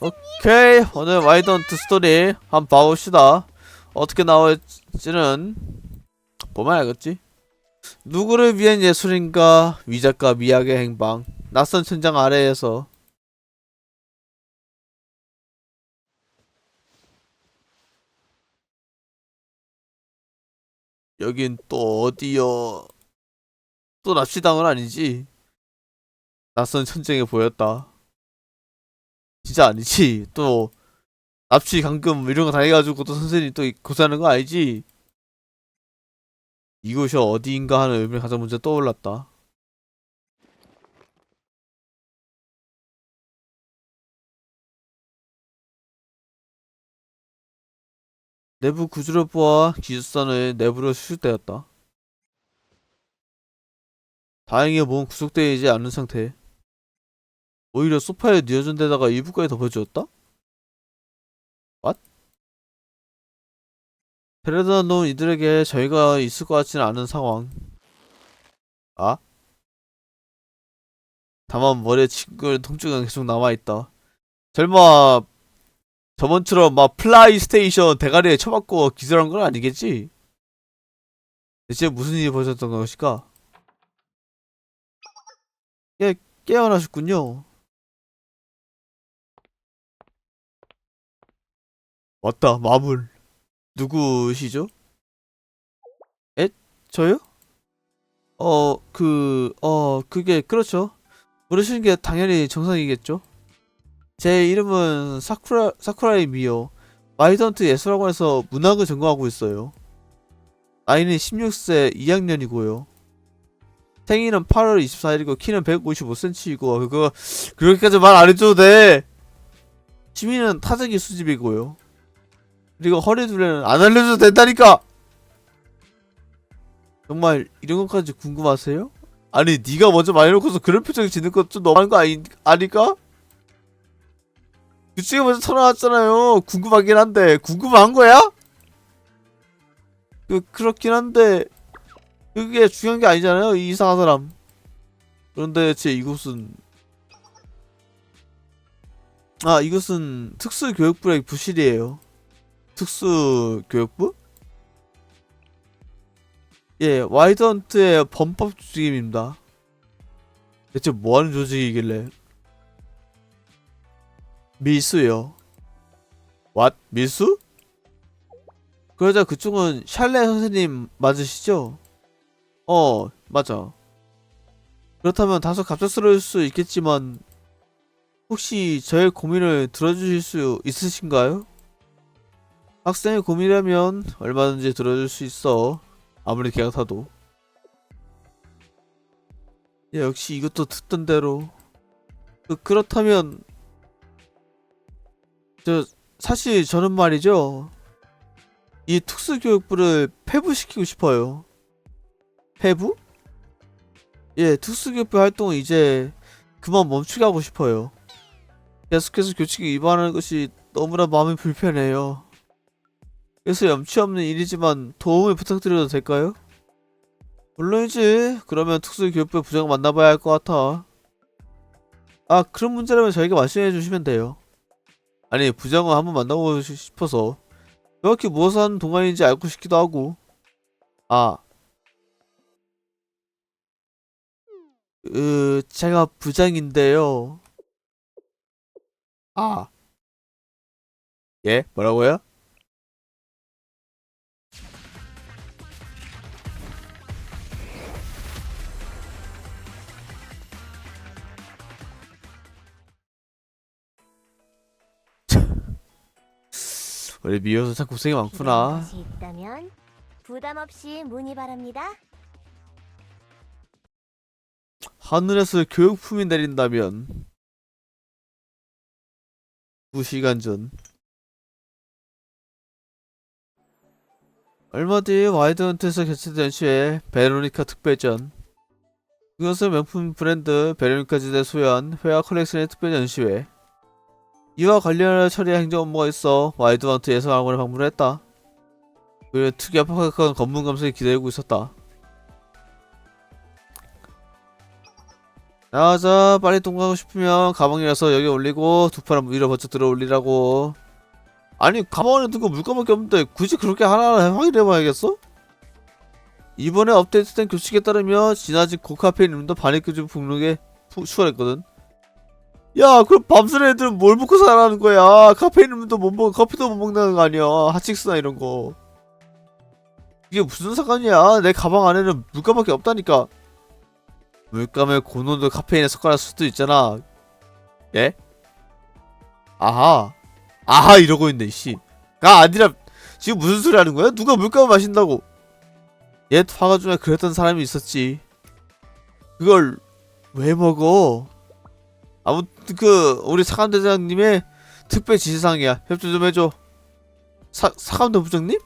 오케이, 오늘 와이드헌트 스토리 한번 봐봅시다. 어떻게 나올지는 보면 알겠지. 누구를 위한 예술인가? 위작가 미학의 행방. 낯선 천장 아래에서. 여긴 또 어디여? 또 납치당은 아니지? 낯선 천장에 보였다. 진짜 아니지? 또 납치 감금 이런 거 당해가지고 또 선생님 또 고소하는 거 아니지? 이곳이 어디인가 하는 의문이 가장 먼저 떠올랐다. 내부 구조를 보아 기숙사는 내부로 수술되었다. 다행히 몸은 구속되지 않은 상태. 오히려 소파에 뉘어진 데다가 이불까지 덮어주었다? What? 데려다 놓은 이들에게 저희가 있을 것 같지는 않은 상황. 아? 다만 머리에 징그러운 통증은 계속 남아있다. 설마 저번처럼 막 플라이스테이션 대가리에 쳐맞고 기절한 건 아니겠지? 대체 무슨 일이 벌어졌던 것일까? 예, 깨어나셨군요. 맞다, 마물. 누구시죠? 에? 저요? 그게, 그렇죠. 모르시는 게 당연히 정상이겠죠? 제 이름은 사쿠라이 미요. 마이던트 예술학원에서 문학을 전공하고 있어요. 나이는 16세 2학년이고요. 생일은 8월 24일이고 키는 155cm이고 그거 그렇게까지 말 안 해줘도 돼. 취미는 타자기 수집이고요. 그리고 허리 둘레는 안 알려줘도 된다니까. 정말 이런 것까지 궁금하세요? 아니 네가 먼저 말해놓고서 그런 표정 짓는 것 좀 너무한 거 아니까? 그치가 먼저 털어놨잖아요. 궁금하긴 한데 궁금한 거야? 그렇긴 한데 그게 중요한 게 아니잖아요. 이 이상한 사람. 그런데 제 이곳은 이것은 특수교육부의 부실이에요. 특수교육부? 예, 와이드헌트의 범법 조직입니다. 대체 뭐하는 조직이길래? 밀수요. What? 밀수? 그 여자 그쪽은 샬레 선생님 맞으시죠? 맞아. 그렇다면 다소 갑작스러울 수 있겠지만 혹시 저의 고민을 들어주실 수 있으신가요? 학생의 고민이라면 얼마든지 들어줄 수 있어. 아무리 걔 같아도. 야, 역시 이것도 듣던 대로. 그렇다면 사실 저는 말이죠. 이 특수교육부를 폐부시키고 싶어요. 폐부? 예, 특수교육부 활동을 이제 그만 멈추게 하고 싶어요. 계속해서 규칙을 위반하는 것이 너무나 마음이 불편해요. 그래서 염치 없는 일이지만 도움을 부탁드려도 될까요? 물론이지. 그러면 특수교육부 부장을 만나봐야 할 것 같아. 그런 문제라면 저에게 말씀해 주시면 돼요. 아니, 부장을 한번 만나보고 싶어서 정확히 무엇을 하는 동아리인지 알고 싶기도 하고. 제가 부장인데요. 아, 예? 뭐라고요? 우리 미호도 참 고생이 많구나. 것이 있다면 부담 없이 문의 바랍니다. 하늘에서 교육품이 내린다면 2시간 전. 얼마 뒤 와이드헌트에서 개최된 시회 베로니카 특별전. 그것은 명품 브랜드 베로니카지대 소유한 회화 컬렉션의 특별 전시회. 이와 관련해 처리할 행정 업무가 있어 와이드헌트 예술학원에 방문했다. 그리고 특이한 팍팍한 검문 감성이 기다리고 있었다. 나가자. 빨리 통과하고 싶으면 가방이라서 여기 올리고 두 팔은 위로 번쩍 들어 올리라고. 아니 가방에 든 거 물감밖에 없는데 굳이 그렇게 하나하나 확인해봐야겠어? 이번에 업데이트된 규칙에 따르면 진아진 고카페인 음료 반입규칙 목록에 추가했거든. 야 그럼 밤새 애들은 뭘 먹고 살아는 거야? 카페인 음료도 못 먹고 커피도 못 먹는 거 아니야? 핫식스나 이런 거. 이게 무슨 상관이야? 내 가방 안에는 물감밖에 없다니까. 물감에 고농도 카페인에 섞어놨을 수도 있잖아. 예? 아하 아하 이러고 있네 씨. 가 아니라 지금 무슨 소리 하는 거야? 누가 물감을 마신다고? 옛 화가 중에 그랬던 사람이 있었지. 그걸 왜 먹어? 아무튼 우리 사감대장님의 특별 지시사항이야. 협조 좀 해줘. 사감대 부장님?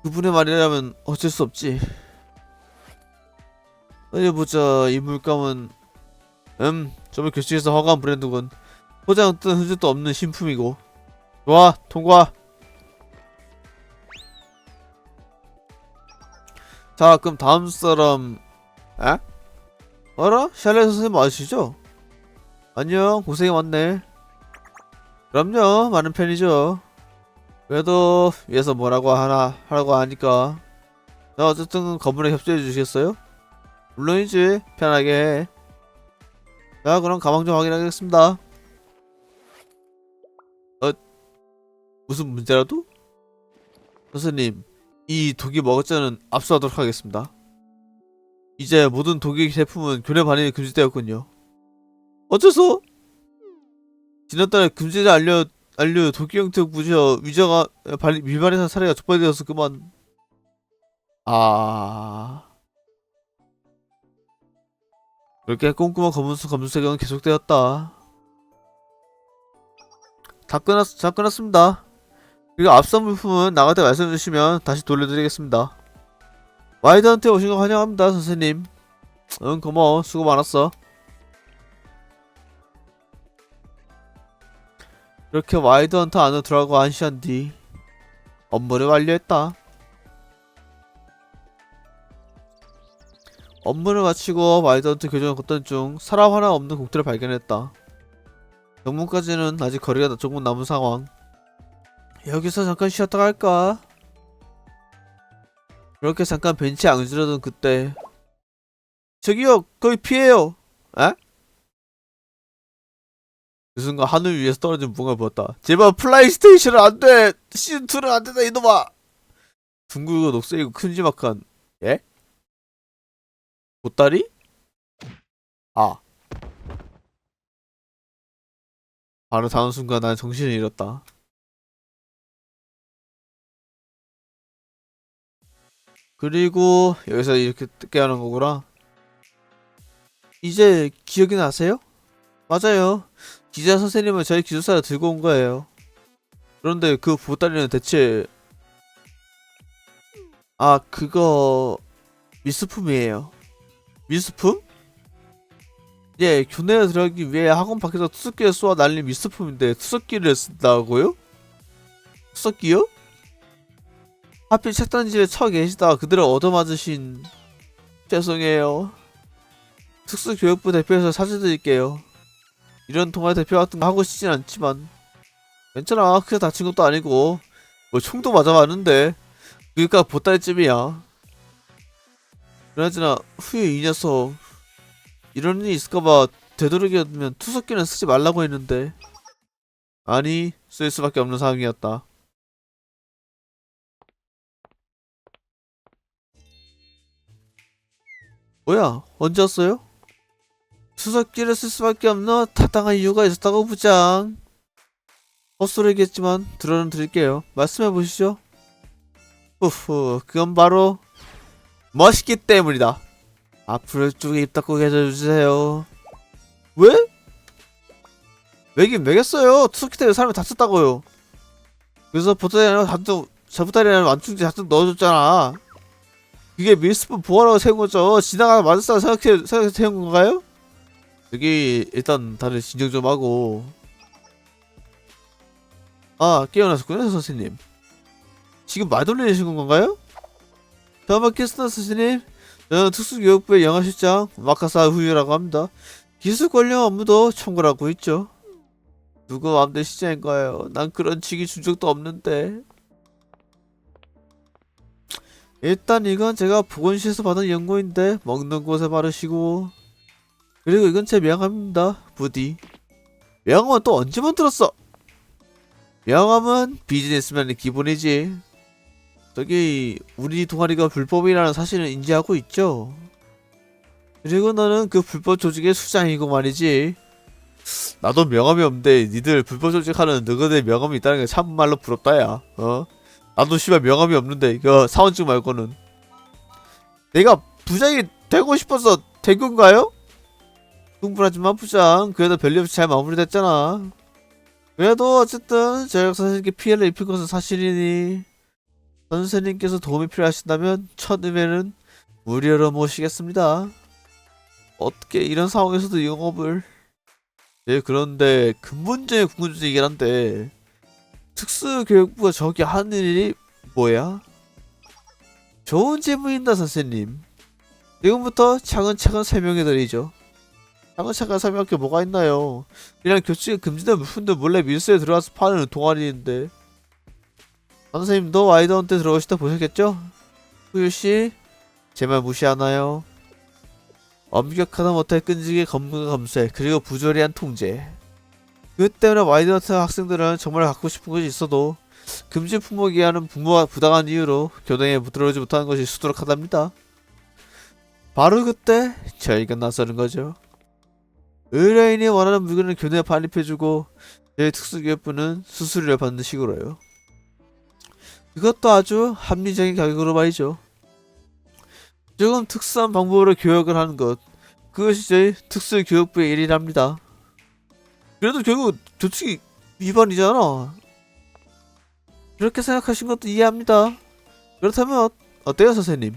그분의 말이라면 어쩔 수 없지. 어디 보자. 이 물감은 저번 교칙에서 허가한 브랜드군. 포장 뜬 흔적도 없는 신품이고. 좋아 통과. 자 그럼 다음 사람. 에? 어라? 샬레 선생님 아시죠? 안녕 고생이 많네. 그럼요 많은 편이죠. 그래도 위에서 뭐라고 하라고 하니까. 자 어쨌든 건물에 협조해 주시겠어요? 물론이지 편하게 해. 자 그럼 가방 좀 확인하겠습니다. 무슨 문제라도? 선생님 이 독이 먹었자는 압수하도록 하겠습니다. 이제 모든 독일 제품은 교내 반입이 금지되었군요. 어째서? 지난달에 금지자 알류 독일 형태 무저 위저가 밀반에서 사례가 적발되어서 그만. 그렇게 꼼꼼한 검수색은 계속되었다. 다 끝났습니다. 그리고 앞선 물품은 나갈 때 말씀해주시면 다시 돌려드리겠습니다. 와이드한테 오신 거 환영합니다 선생님. 응 고마워 수고 많았어. 그렇게 와이드헌터 안으로 들어가고 1시간 뒤 업무를 완료했다. 업무를 마치고 와이드헌터 교정을 걷던 중 사람 하나 없는 곡들을 발견했다. 정문까지는 아직 거리가 조금 남은 상황. 여기서 잠깐 쉬었다 갈까? 그렇게 잠깐 벤치에 앙주러던 그때 저기요 거기 피해요. 에? 그 순간 하늘 위에서 떨어진 무언가를 보았다. 제발 플라이스테이션은 안돼! 시즌2는 안된다 이놈아! 둥글고 녹색이고 큼지막한 예? 보따리? 바로 다음 순간 난 정신을 잃었다. 그리고 여기서 이렇게 뜯게 하는 거구나. 이제 기억이 나세요? 맞아요. 기자 선생님은 저희 기숙사에 들고 온 거예요. 그런데 그 보따리는 대체 그거 미스품이에요. 미스품? 예, 교내에 들어가기 위해 학원 밖에서 투석기를 쏘아 날린 미스품인데 투석기를 쓴다고요? 투석기요? 하필 책단지에 처 계시다가 그대로 얻어맞으신. 죄송해요. 특수교육부 대표에서 사죄드릴게요. 이런 동아리 대표 같은 거 하고 싶진 않지만 괜찮아. 크게 다친 것도 아니고 뭐 총도 맞아봤는데 그니까 보따리쯤이야. 그나저나 후에 이 녀석 이런 일이 있을까봐 되도록이면 투석기는 쓰지 말라고 했는데 아니 쓸 수밖에 없는 상황이었다. 뭐야 언제 왔어요? 투석기를 쓸 수밖에 없는 타당한 이유가 있었다고 부장. 헛소리겠지만 들어는 드릴게요. 말씀해보시죠. 후후 그건 바로 멋있기 때문이다. 앞으로 쭉 입 닫고 계셔주세요. 왜? 왜긴 왜겠어요. 투석기 때문에 사람이 다쳤다고요. 그래서 보따리 안에 자부다리 안에 완충제 잔뜩 넣어줬잖아. 그게 밀스폰 보호라고 세운 거죠. 지나가다 맞았다고 생각해 세운 건가요? 여기 일단 다들 진정 좀 하고. 깨어나셨군요 선생님. 지금 말 돌리시는 건가요? 저만 캐스터 선생님 저는 특수교육부의 영어실장 마카사 후유라고 합니다. 기술 관련 업무도 총괄하고 있죠. 누구 마음대로 시장인가요? 난 그런 직위 준 적도 없는데. 일단 이건 제가 보건실에서 받은 연고인데 먹는 곳에 바르시고, 그리고 이건 제 명함입니다. 부디. 명함은 또 언제 만들었어? 명함은 비즈니스맨의 기본이지. 저기 우리 동아리가 불법이라는 사실을 인지하고 있죠. 그리고 너는 그 불법 조직의 수장이고 말이지. 나도 명함이 없는데 니들 불법 조직하는 너희들 명함이 있다는 게 참말로 부럽다 야. 나도 씨발 명함이 없는데 이거 사원증 말고는. 내가 부장이 되고 싶어서 된 건가요? 충분하지만 부장 그래도 별일 없이 잘 마무리됐잖아. 그래도 어쨌든 저녁 선생님께 피해를 입힌 것은 사실이니 선생님께서 도움이 필요하신다면 첫 의뢰는 무료로 모시겠습니다. 어떻게 이런 상황에서도 영업을. 네, 그런데 근본적인 궁금증이긴 한데 특수교육부가 저기 하는 일이 뭐야? 좋은 질문입니다 선생님. 지금부터 차근차근 설명해드리죠. 차근차근 설명할 게 뭐가 있나요? 그냥 교칙에 금지된 물품들 몰래 밀수에 들어가서 파는 동아리인데. 선생님도 와이드헌트 들어오시다 보셨겠죠? 후유씨 제 말 무시하나요? 엄격하다 못해 끈질기게 검문과 검색 그리고 부조리한 통제. 그 때문에 와이드헌트 학생들은 정말 갖고 싶은 것이 있어도 금지 품목이 하는 부모가 부당한 이유로 교정에 들어오지 못하는 것이 수두룩하답니다. 바로 그때 저희가 나서는 거죠. 의뢰인이 원하는 물건을 교내에 반입해주고 저희 특수교육부는 수수료를 받는 식으로요. 이것도 아주 합리적인 가격으로 말이죠. 조금 특수한 방법으로 교육을 하는 것, 그것이 저희 특수교육부의 일이랍니다. 그래도 결국 조칙이 위반이잖아. 그렇게 생각하신 것도 이해합니다. 그렇다면 어때요 선생님?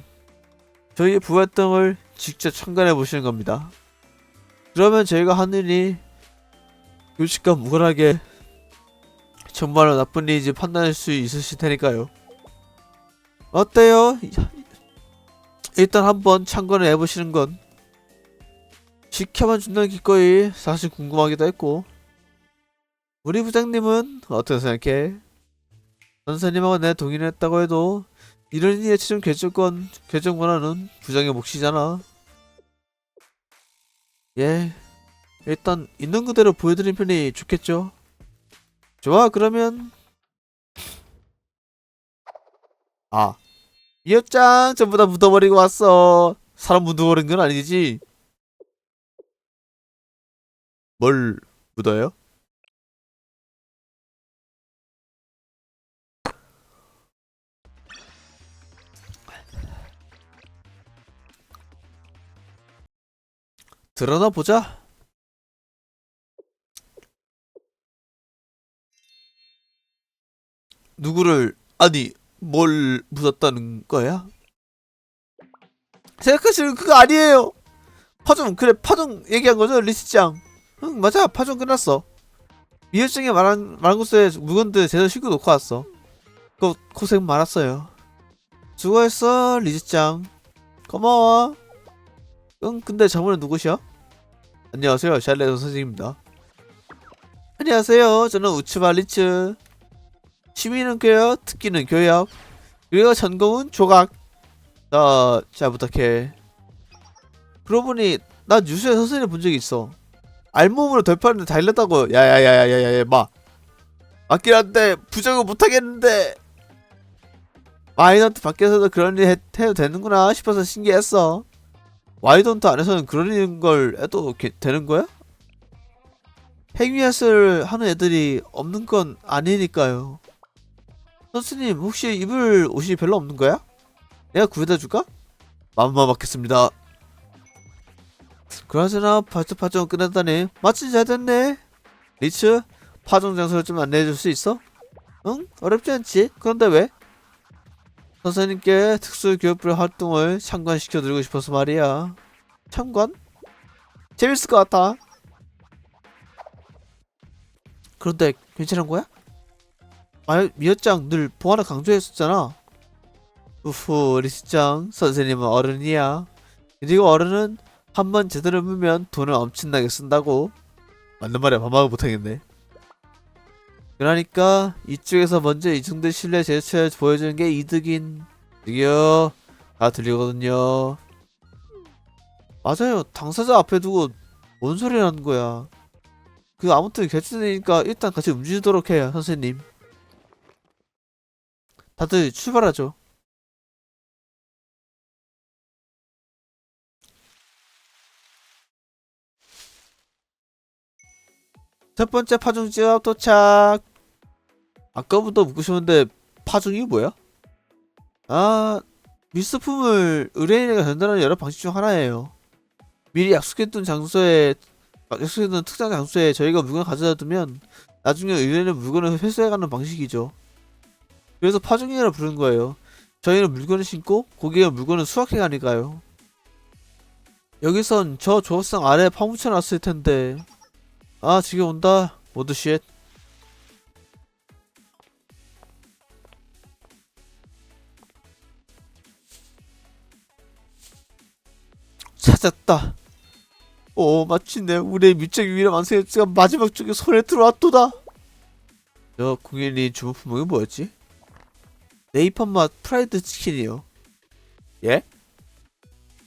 저희의 부활동을 직접 참관해 보시는 겁니다. 그러면 저희가 하는 일이 교칙과 무관하게 정말로 나쁜 일인지 판단할 수 있으실 테니까요. 어때요? 일단 한번 참관을 해보시는 건 지켜만 준다는 기꺼이 사실 궁금하기도 했고. 우리 부장님은 어떻게 생각해? 선생님하고 내 동의를 했다고 해도 이런 일의 최종 결정 권한은 부장의 몫이잖아. 예, 일단 있는 그대로 보여드린 편이 좋겠죠. 좋아, 그러면 이 옷장 전부 다 묻어버리고 왔어. 사람 묻어버린 건 아니지? 뭘 묻어요? 드러나 보자. 누구를, 아니 뭘 묻었다는 거야? 생각하시는 그거 아니에요. 파종, 그래 파종 얘기한 거죠 리스짱. 응 맞아, 파종 끝났어. 미혈증에 말한 곳에 물건들 제대로 싣고 놓고 왔어. 그거 고생 많았어요. 수고했어 리스짱. 고마워. 응, 근데 저분은 누구시야? 안녕하세요, 샬레 선생님입니다. 안녕하세요, 저는 우츠바 리츠. 취미는 교역, 특기는 교역, 그리고 전공은 조각. 잘 부탁해. 그러고 보니 난 뉴스에 선생님 본 적이 있어. 알몸으로 돌파하는데 달렸다고. 야야야야야야 맞긴 한데 부정은 못하겠는데. 와이던트 밖에서도 그런 일 해도 되는구나 싶어서 신기했어. 와이던트 안에서는 그런 걸 해도 되는 거야? 행위할 하는 애들이 없는 건 아니니까요. 선생님 혹시 입을 옷이 별로 없는 거야? 내가 구해다 줄까? 마음만 받겠습니다. 그나저나 벌써 파종 끝났다니 마침 잘 됐네. 리츠, 파종 장소를 좀 안내해줄 수 있어? 응? 어렵지 않지. 그런데 왜? 선생님께 특수교육부의 활동을 참관시켜드리고 싶어서 말이야. 참관? 재밌을 것 같아. 그런데 괜찮은 거야? 미였짱 늘 보안을 강조했었잖아. 우후, 리스짱 선생님은 어른이야. 그리고 어른은 한번 제대로 물면 돈을 엄청나게 쓴다고. 맞는 말이야. 반박을 못하겠네. 그러니까 이쪽에서 먼저 이 정도 신뢰 제스처를 보여주는 게 이득인. 저기요, 다 들리거든요. 맞아요. 당사자 앞에 두고 뭔 소리 하는 거야. 아무튼 결제되니까 일단 같이 움직이도록 해요, 선생님. 다들 출발하죠. 첫 번째 파중 지역 도착. 아까부터 묻고 싶은데 파중이 뭐야? 아, 미스품을 의뢰인에게 전달하는 여러 방식 중 하나예요. 미리 약속했던 특정 장소에 저희가 물건을 가져다 두면 나중에 의뢰인은 물건을 회수해가는 방식이죠. 그래서 파중이라 부르는 거예요. 저희는 물건을 신고 고객은 물건을 수확해가니까요. 여기선 저 조각상 아래에 파묻혀놨을 텐데. 아, 지금 온다. 모두 쉣. 찾았다. 오, 마침내 우리의 미적 유일한 완성했지가 마지막 쪽에 손에 들어왔도다. 저 궁일이 주문품목이 뭐였지? 네이판 맛 프라이드 치킨이요. 예?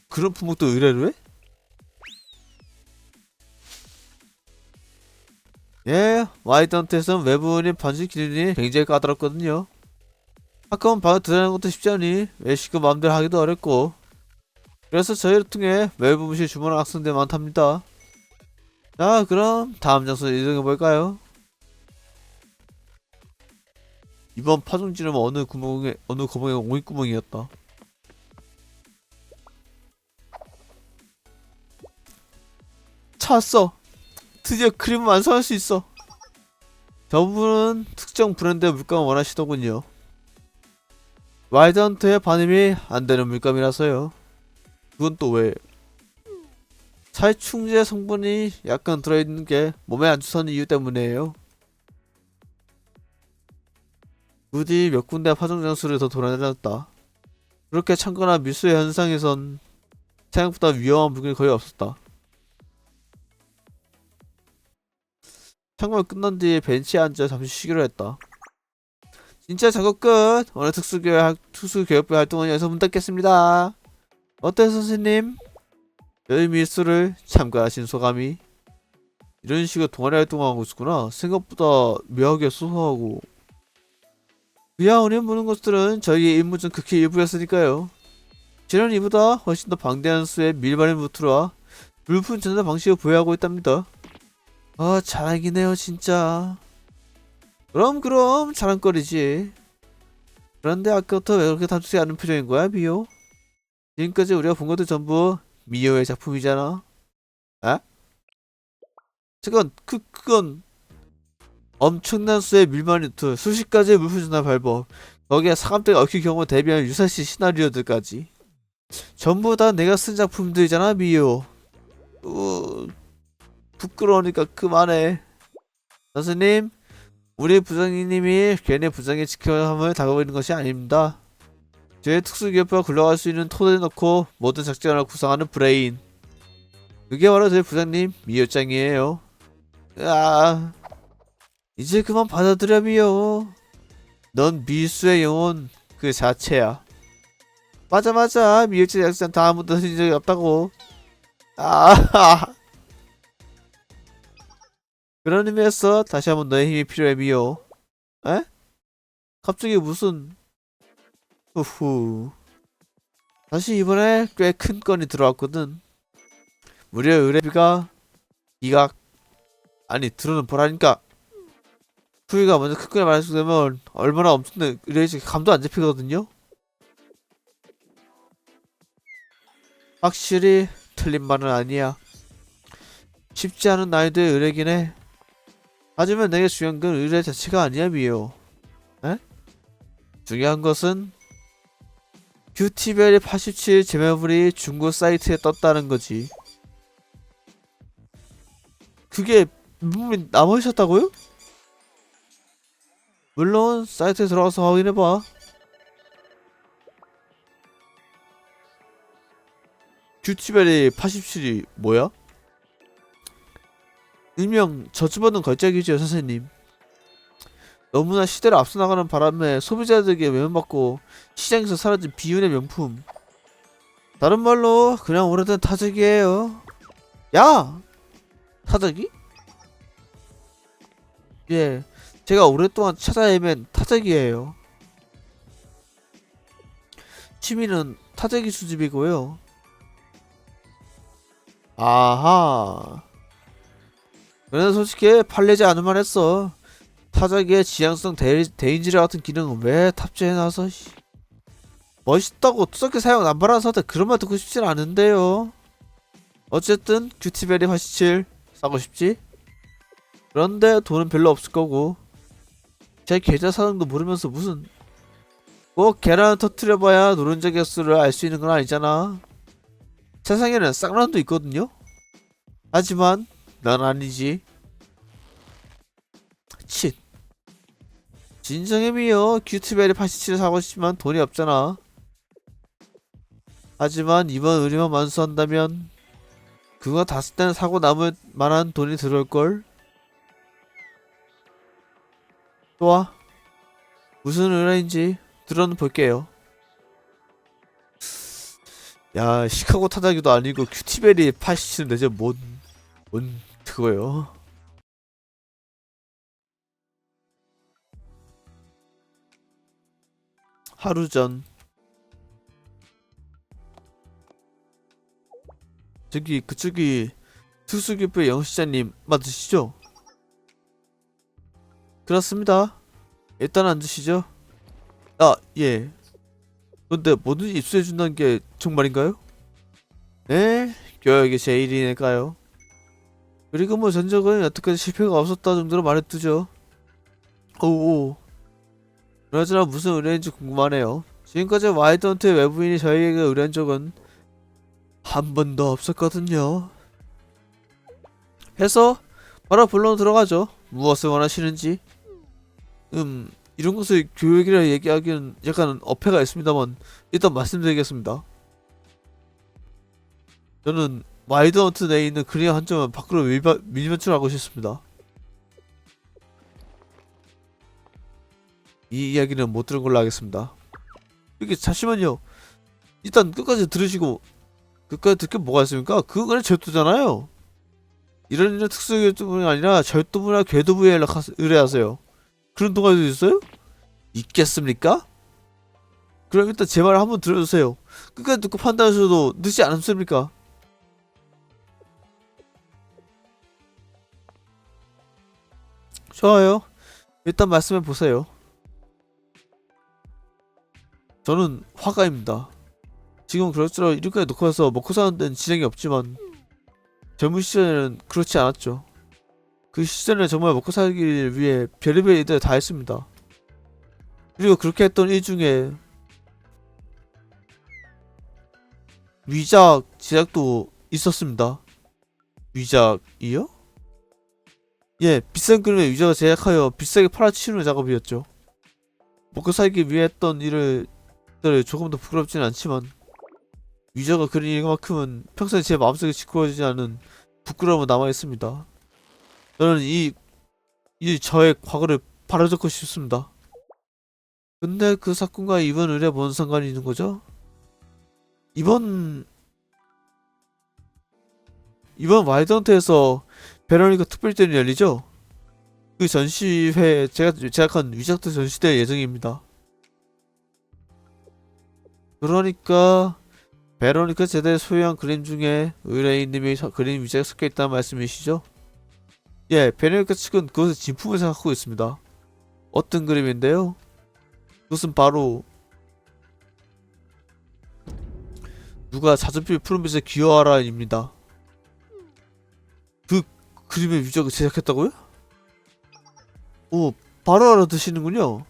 그런 품목도 의뢰를 해? 예, 와이던트에선 외부인의 반지 기준이 굉장히 까다롭거든요. 학과만 봐도 드러나는 것도 쉽지 않으니 외식도 마음대로 하기도 어렵고, 그래서 저희를 통해 외부 음식 주문하는 학생들이 많답니다. 자, 그럼 다음 장소로 이동해볼까요? 이번 파종지는 어느 구멍에 오이구멍이었다. 찾았어. 드디어 그림을 완성할 수 있어. 저분은 특정 브랜드의 물감을 원하시더군요. 와이드헌트의 반입이 안되는 물감이라서요. 그건 또 왜? 살충제 성분이 약간 들어있는 게 몸에 안 좋다는 이유 때문이에요. 부디 몇 군데 파종 장소를 더 돌아다녔다. 그렇게 창거나 밀수의 현상에선 생각보다 위험한 물건이 거의 없었다. 창고가 끝난 뒤 벤치에 앉아 잠시 쉬기로 했다. 진짜 작업 끝! 오늘 특수교육부 활동은 여기서 문 닫겠습니다. 어때요, 선생님? 여의 밀수를 참가하신 소감이? 이런 식으로 동아리 활동하고 있었구나. 생각보다 묘하게 소소하고. 그야 우리 보는 것들은 저희의 임무 중 극히 일부였으니까요. 실은 이보다 훨씬 더 방대한 수의 밀반의 루트와 물품 전달 방식을 보유하고 있답니다. 아, 자랑이네요, 진짜. 그럼 자랑거리지. 그런데 아까부터 왜 그렇게 탐스럽지 않은 표정인 거야, 미호? 지금까지 우리가 본 것들 전부 미호의 작품이잖아. 아? 잠깐, 그건 엄청난 수의 밀만 루트, 수십 가지의 물품 전달 발법, 거기에 사감대가 얽힐 경우 대비한 유사시 시나리오들까지. 전부 다 내가 쓴 작품들이잖아, 미호. 부끄러우니까 그만해. 선생님, 우리 부장님이 괜히 부장의 지켜함을 다가오는 것이 아닙니다. 저의 특수기업부가 굴러갈 수 있는 토대를 넣고 모든 작전을 구성하는 브레인. 그게 바로 저희 부장님 미호짱이에요. 아, 이제 그만 받아들여, 미호. 넌 밀수의 영혼 그 자체야. 맞아, 미호짱 작전 다 아무도 해준 적이 없다고. 아, 그런 의미에서 다시 한번 너의 힘이 필요해, 미호. 에? 갑자기 무슨... 후후. 다시 이번에 꽤 큰 건이 들어왔거든. 무려 의뢰비가 이각 아니 들어는 보라니까. 후이가 먼저 큰 건을 말해주게 되면 얼마나 엄청난 의뢰인지 감도 안 잡히거든요. 확실히 틀린 말은 아니야. 쉽지 않은 난이도의 의뢰긴 해. 하지만 내게 중요한 건 의뢰 자체가 아니야, 미호. 에? 중요한 것은 뷰티벨이 87 제매물이 중고 사이트에 떴다는 거지. 그게 물품이 남아있었다고요? 물론 사이트에 들어가서 확인해봐. 큐티베리 87이 뭐야? 일명 저주받은 걸작이죠, 선생님. 너무나 시대를 앞서 나가는 바람에 소비자들에게 외면받고 시장에서 사라진 비운의 명품. 다른 말로 그냥 오래된 타적이에요. 야! 타적이? 예, 제가 오랫동안 찾아 헤맨 타적이에요. 취미는 타적이 수집이고요. 아하. 그래도 솔직히 팔리지 않을만 했어. 타자기의 지향성 대인지라 같은 기능은 왜 탑재해놔서 멋있다고 투석기 사용 남발하는 사태 그런 말 듣고 싶진 않은데요. 어쨌든 큐티베리 87 사고 싶지? 그런데 돈은 별로 없을 거고 제 계좌 사정도 모르면서 무슨 꼭 계란을 터트려봐야 노른자 개수를 알 수 있는 건 아니잖아. 세상에는 쌍란도 있거든요. 하지만 난 아니지. 칫. 진정해미요. 큐티베리 87을 사고 싶지만 돈이 없잖아. 하지만 이번 의뢰만 완수한다면 그거 다 쓸 때는 사고 남을 만한 돈이 들어올걸. 좋아. 무슨 의뢰인지 들어는 볼게요. 야, 시카고 타자기도 아니고 큐티베리 87은 대체 뭔 그거요. 하루 전 그쪽이 특수기부의 영시자님 맞으시죠? 그렇습니다. 일단 앉으시죠. 아, 예. 근데 뭐든지 입수해준다는 게 정말인가요? 네, 교육이 제 일이니까요. 그리고 뭐 전적은 여태까지 실패가 없었다 정도로 말해두죠. 오오. 그나저나 무슨 의뢰인지 궁금하네요. 지금까지 와이드헌트의 외부인이 저희에게 의뢰한 적은 한 번도 없었거든요. 해서 바로 본론 들어가죠. 무엇을 원하시는지. 이런 것을 교육이라 얘기하기는 약간 어폐가 있습니다만 일단 말씀드리겠습니다. 저는 와이드헌트 내에 있는 그리어 한 점은 밖으로 밀배출하고 싶습니다. 이 이야기는 못 들은 걸로 하겠습니다. 이렇게 잠시만요. 일단 끝까지 들으시고 끝까지 듣게 뭐가 있습니까? 그건 그냥 절도잖아요. 이런 특수기업뿐이 아니라 절도부나 궤도부에 의뢰하세요. 그런 동아리도 있어요? 있겠습니까? 그럼 일단 제 말을 한번 들어주세요. 끝까지 듣고 판단하셔도 늦지 않습니까? 좋아요. 일단 말씀해보세요. 저는 화가입니다. 지금 그럴수록 이렇게 놓고 와서 먹고 사는 데는 지장이 없지만 젊은 시절에는 그렇지 않았죠. 그 시절에 정말 먹고 살기 위해 별의별 일들을 다 했습니다. 그리고 그렇게 했던 일 중에 위작 제작도 있었습니다. 위작이요? 예, 비싼 그림의 위작을 제작하여 비싸게 팔아치우는 작업이었죠. 먹고 살기 위해 했던 일을 조금 더 부끄럽지는 않지만 위저가 그린 일만큼은 평소에 제 마음속에 지워지지 않은 부끄러움은 남아있습니다. 저는 이 저의 과거를 바로잡고 싶습니다. 근데 그 사건과 이번 의뢰에 뭔 상관이 있는 거죠? 이번 와이드헌트에서 베로니카 특별전이 열리죠? 그 전시회에 제가 제작한 위작도 전시될 예정입니다. 그러니까 베로니카 제대에 소유한 그림 중에 의뢰인님이 그린 위작이 섞여있다는 말씀이시죠? 예, 베로니카 측은 그것을 진품을 생각하고 있습니다. 어떤 그림인데요? 그것은 바로 누가 자전필 푸른빛에 기어하라 입니다. 그 그림의 위작을 제작했다고요? 오, 바로 알아드시는군요.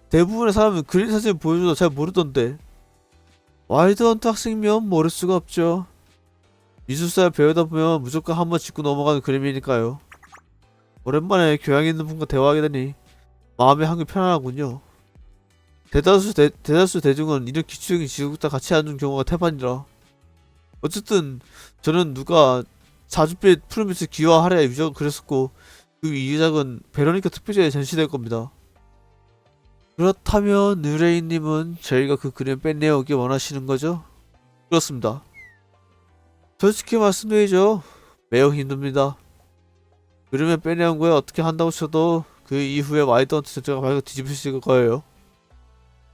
대부분의 사람은 그림 사진을 보여줘도 잘 모르던데 와이드헌트 학생이면 모를 수가 없죠. 미술사를 배우다 보면 무조건 한번 짚고 넘어가는 그림이니까요. 오랜만에 교양 있는 분과 대화하게 되니 마음이 한결 편안하군요. 대다수 대중은 이런 기초적인 지식과 같이 하는 경우가 태반이라 어쨌든 저는 누가 자줏빛 푸른빛을 기화하랴 유적을 그렸었고 그 유적은 베로니카 특별전에 전시될 겁니다. 그렇다면 의뢰인님은 저희가 그 그림 빼내오기 원하시는 거죠? 그렇습니다. 솔직히 말씀드리죠. 매우 힘듭니다. 그림을 빼내온 거에 어떻게 한다고 쳐도 그 이후에 와이드헌트 전체가 밝게 뒤집힐 거예요.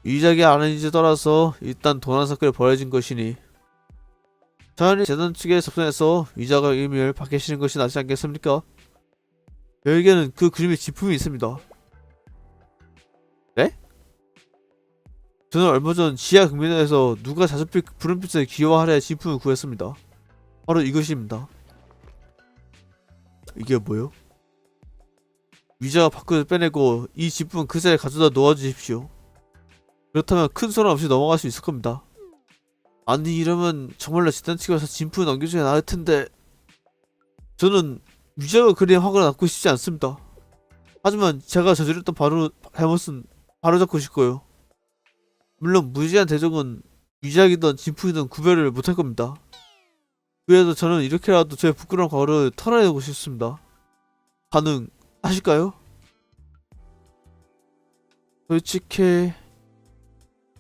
유작이 아닌지 떠나서 일단 도난 사건이 벌어진 것이니 자연히 재단 측에 접선해서 위자가 의미를 밝히시는 것이 낫지 않겠습니까? 저에게는 그 그림의 진품이 있습니다. 네? 저는 얼마 전 지하 극면에서 누가 자줏빛 푸른빛을 기화하려 진품을 구했습니다. 바로 이것입니다. 이게 뭐요? 위자가 밖으로 빼내고 이 진품은 그 자리에 가져다 놓아주십시오. 그렇다면 큰 소란 없이 넘어갈 수 있을 겁니다. 아니 이러면 정말로 재단 측에 와서 진품을 넘겨줘야 나을 텐데 저는 위자가 그린 화가 남고 싶지 않습니다. 하지만 제가 저질렀던 잘못은 바로잡고 싶고요. 물론 무지한 대적은 위작이든 진품이든 구별을 못할 겁니다. 그래도 저는 이렇게라도 제 부끄러운 과거를 털어내고 싶습니다. 가능하실까요? 솔직히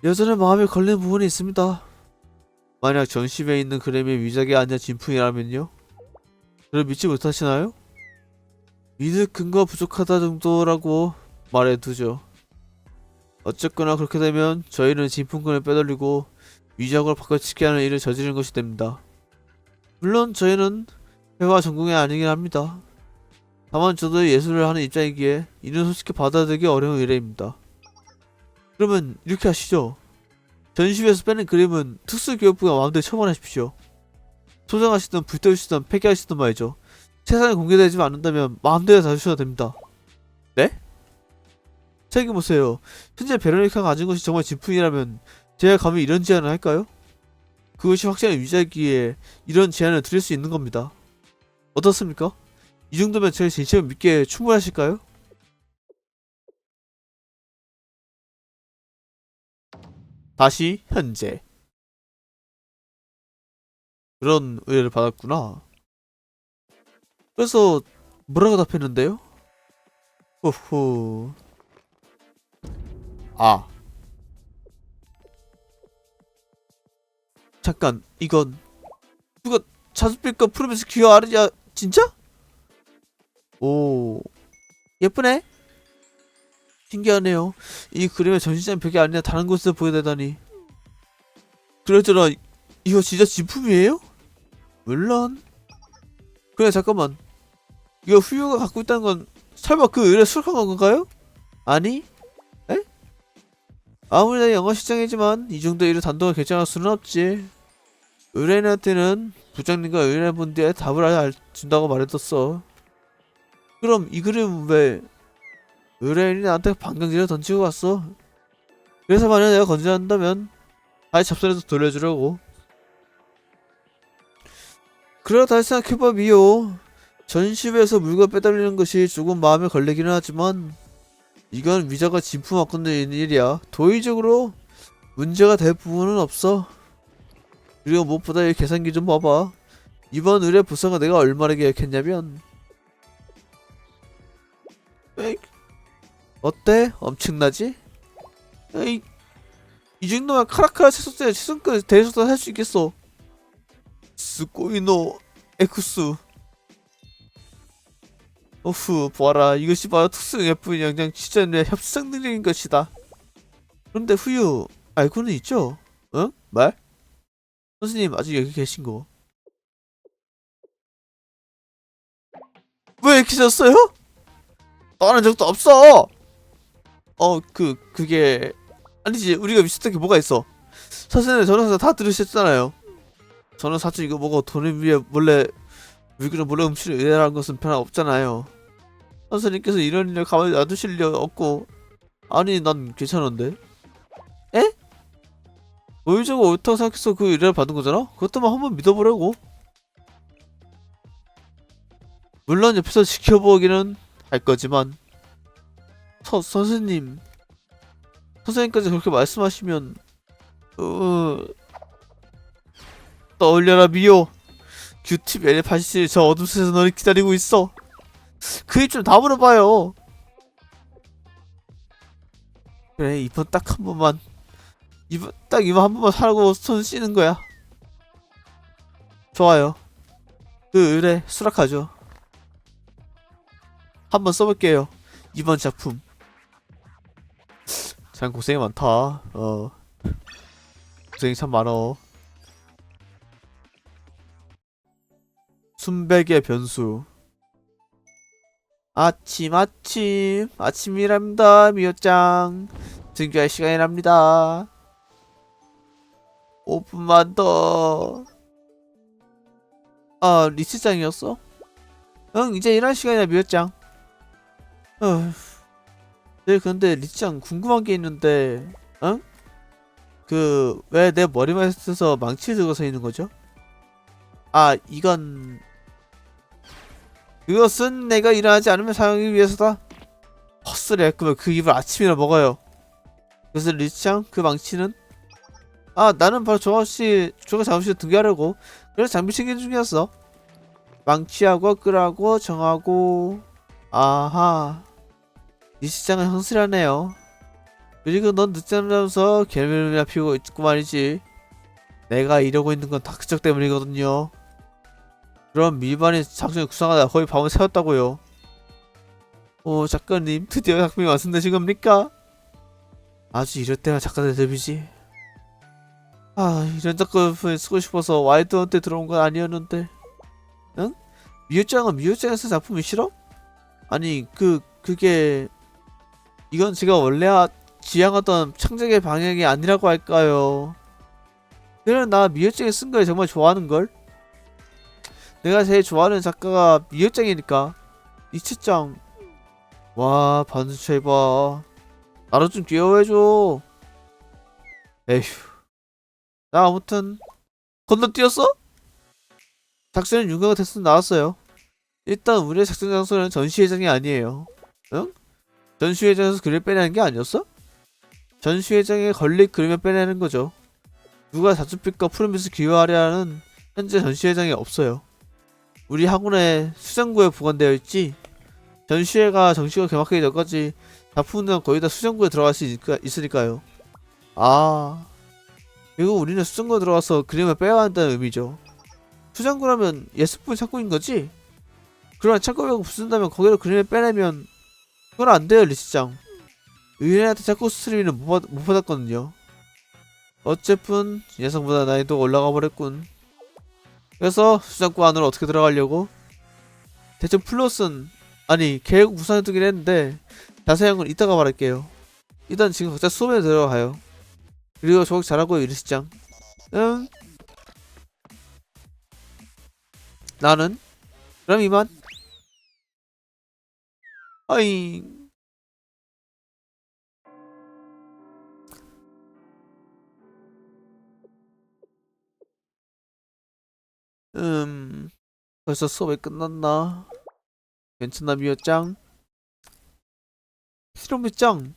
여전히 마음에 걸리는 부분이 있습니다. 만약 전시회에 있는 그림이 위작이 아니라 진품이라면요? 저를 믿지 못하시나요? 믿을 근거가 부족하다 정도라고 말해두죠. 어쨌거나 그렇게 되면 저희는 진품권을 빼돌리고 위작으로 바꿔치기 하는 일을 저지르는 것이 됩니다. 물론 저희는 회화 전공이 아니긴 합니다. 다만 저도 예술을 하는 입장이기에 이는 솔직히 받아들이기 어려운 의뢰입니다. 그러면 이렇게 하시죠. 전시회에서 빼낸 그림은 특수기업부가 마음대로 처분하십시오. 소장하시든 불태우시든 폐기하시든 말이죠. 세상에 공개되지 않는다면 마음대로 다주셔도 됩니다. 네? 책임보세요. 현재 베로니카가 가진 것이 정말 진품이라면 제가 감히 이런 제안을 할까요? 그것이 확실한 위자기에 이런 제안을 드릴 수 있는 겁니다. 어떻습니까? 이 정도면 제 진심을 믿기에 충분하실까요? 다시 현재 그런 의뢰를 받았구나. 그래서 뭐라고 답했는데요? 호호. 아 잠깐 이건 누가 자줏빛과 푸르면서 귀여워하느냐 진짜? 오 예쁘네. 신기하네요. 이 그림의 전시장 벽이 아니라 다른 곳에서 보여되다니. 그러저러 이거 진짜 진품이에요? 물론. 그래 잠깐만. 이거 후유가 갖고 있다는 건 설마 그 의뢰 수락한 건가요? 아니? 에? 아무리 영어 시장이지만 이 정도 일을 단독으로 결정할 수는 없지. 의뢰인한테는 부장님과 의뢰인분 뒤에 답을 준다고 말해뒀어. 그럼 이 그림은 왜 의뢰인이 나한테 방경지를 던지고 갔어? 그래서 만약 내가 건진한다면 아예 잡선해서 돌려주려고. 그러다 다시 생각해봐 미요. 전시회에서 물건 빼돌리는 것이 조금 마음에 걸리기는 하지만 이건 위자가 진품 바꾸는 일이야. 도의적으로 문제가 될 부분은 없어. 그리고 무엇보다 이 계산기 좀 봐봐. 이번 의뢰 부서가 내가 얼마나 계획했냐면 에이, 어때? 엄청나지? 에이, 이 정도면 카라카라 채소대 최선까지 대소사 할 수 있겠어. 스코이노 에쿠스. 어후 보아라 이것이 바로 특수 예쁜 영장 취전의 협상 능력인 것이다. 그런데 후유 알고는 있죠? 응? 말? 선생님 아직 여기 계신거. 왜 이렇게 졌어요? 떠난 적도 없어. 그게 아니지. 우리가 미쳤던 게 뭐가 있어. 선생님 전화사 다 들으셨잖아요. 저는 사실 이거 보고 돈을 위해 몰래 물건을 몰래 훔치는 의뢰라는 것은 변화 없잖아요. 선생님께서 이런 일을 가만히 놔두실 리 없고. 아니 난 괜찮은데. 에? 오히려 옳다고 생각해서 그 의뢰를 받은 거잖아? 그것도만 한번 믿어보려고. 물론 옆에서 지켜보기는 할 거지만 선생님까지 그렇게 말씀하시면 떠올려라 미호. 큐티 멜파시 저 어둠 속에서 너를 기다리고 있어. 그 입 좀 다물어봐요. 그래 이번 딱 한 번만 이번 한 번만 하라고 손 씻는 거야. 좋아요. 그 의뢰 수락하죠. 한번 써볼게요. 이번 작품. 참 고생이 많다. 고생이 참 많어. 순백의 변수. 아침이랍니다 미호짱. 등교할 시간이랍니다. 5분만 더. 아 리치짱이었어? 응 이제 일할 시간이야 미호짱. 네 근데 리치짱 궁금한 게 있는데 응? 그 왜 내 머리만 써서 망치 들고 서 있는 거죠? 아 이건 그것은 내가 일어나지 않으면 사용하기 위해서다. 헛소리 했구만. 그 입을 아침이나 먹어요. 그래서 리치짱 그 망치는? 아 나는 바로 저가 잠시 등교하려고 그래서 장비 챙기는 중이었어. 망치하고 끄라고 정하고. 아하 리치짱은 흥실하네요. 그리고 넌 늦지 않으면서 개미름이나 피우고 있고 말이지. 내가 이러고 있는 건 다크적 때문이거든요. 그럼 밀반이 작전이 구상하다 거의 밤을 새웠다고요. 오 작가님 드디어 작품이 완성되신 겁니까? 아주 이럴 때가 작가들 데뷔지. 아 이런 작품을 쓰고 싶어서 와이드헌트에 들어온 건 아니었는데. 응? 미호짱은 미호짱에서 작품이 싫어? 아니 그게 이건 제가 원래 지향하던 창작의 방향이 아니라고 할까요? 그래 나 미호짱이 쓴 걸 정말 좋아하는걸? 내가 제일 좋아하는 작가가 미호짱이니까. 이치짱 와 반수차 해봐. 나도 좀 귀여워해줘. 에휴. 나 아무튼 건너뛰었어? 작전은 윤곽가 됐으면 나왔어요. 일단 우리의 작전 장소는 전시회장이 아니에요. 응? 전시회장에서 그림을 빼내는 게 아니었어? 전시회장에 걸릴 그림을 빼내는 거죠. 누가 자줏빛과 푸른빛을 기여하려 하는 현재 전시회장이 없어요. 우리 학원에 수장고에 보관되어 있지. 전시회가 정식으로 개막하기 전까지 작품들은 거의 다 수장고에 들어갈 수 있으니까요. 아 그리고 우리는 수장고에 들어가서 그림을 빼야 한다는 의미죠. 수장고라면 예습품 창고인 거지? 그러나 창고벽을 부순다면 거기로 그림을 빼내면 그건 안 돼요 리치짱. 의뢰한테 창고 스트리밍은 못 받았거든요. 어쨌든 예상보다 난이도가 올라가 버렸군. 그래서 수장고 안으로 어떻게 들어가려고? 대충 플롯은 아니 계획 우선해두긴 했는데 자세한 건 이따가 말할게요. 일단 지금 각자 수업에 들어가요. 그리고 조각 잘하고요 이리시짱. 응? 나는? 그럼 이만. 아이 벌써 수업이 끝났나? 괜찮나 미호짱? 히로미짱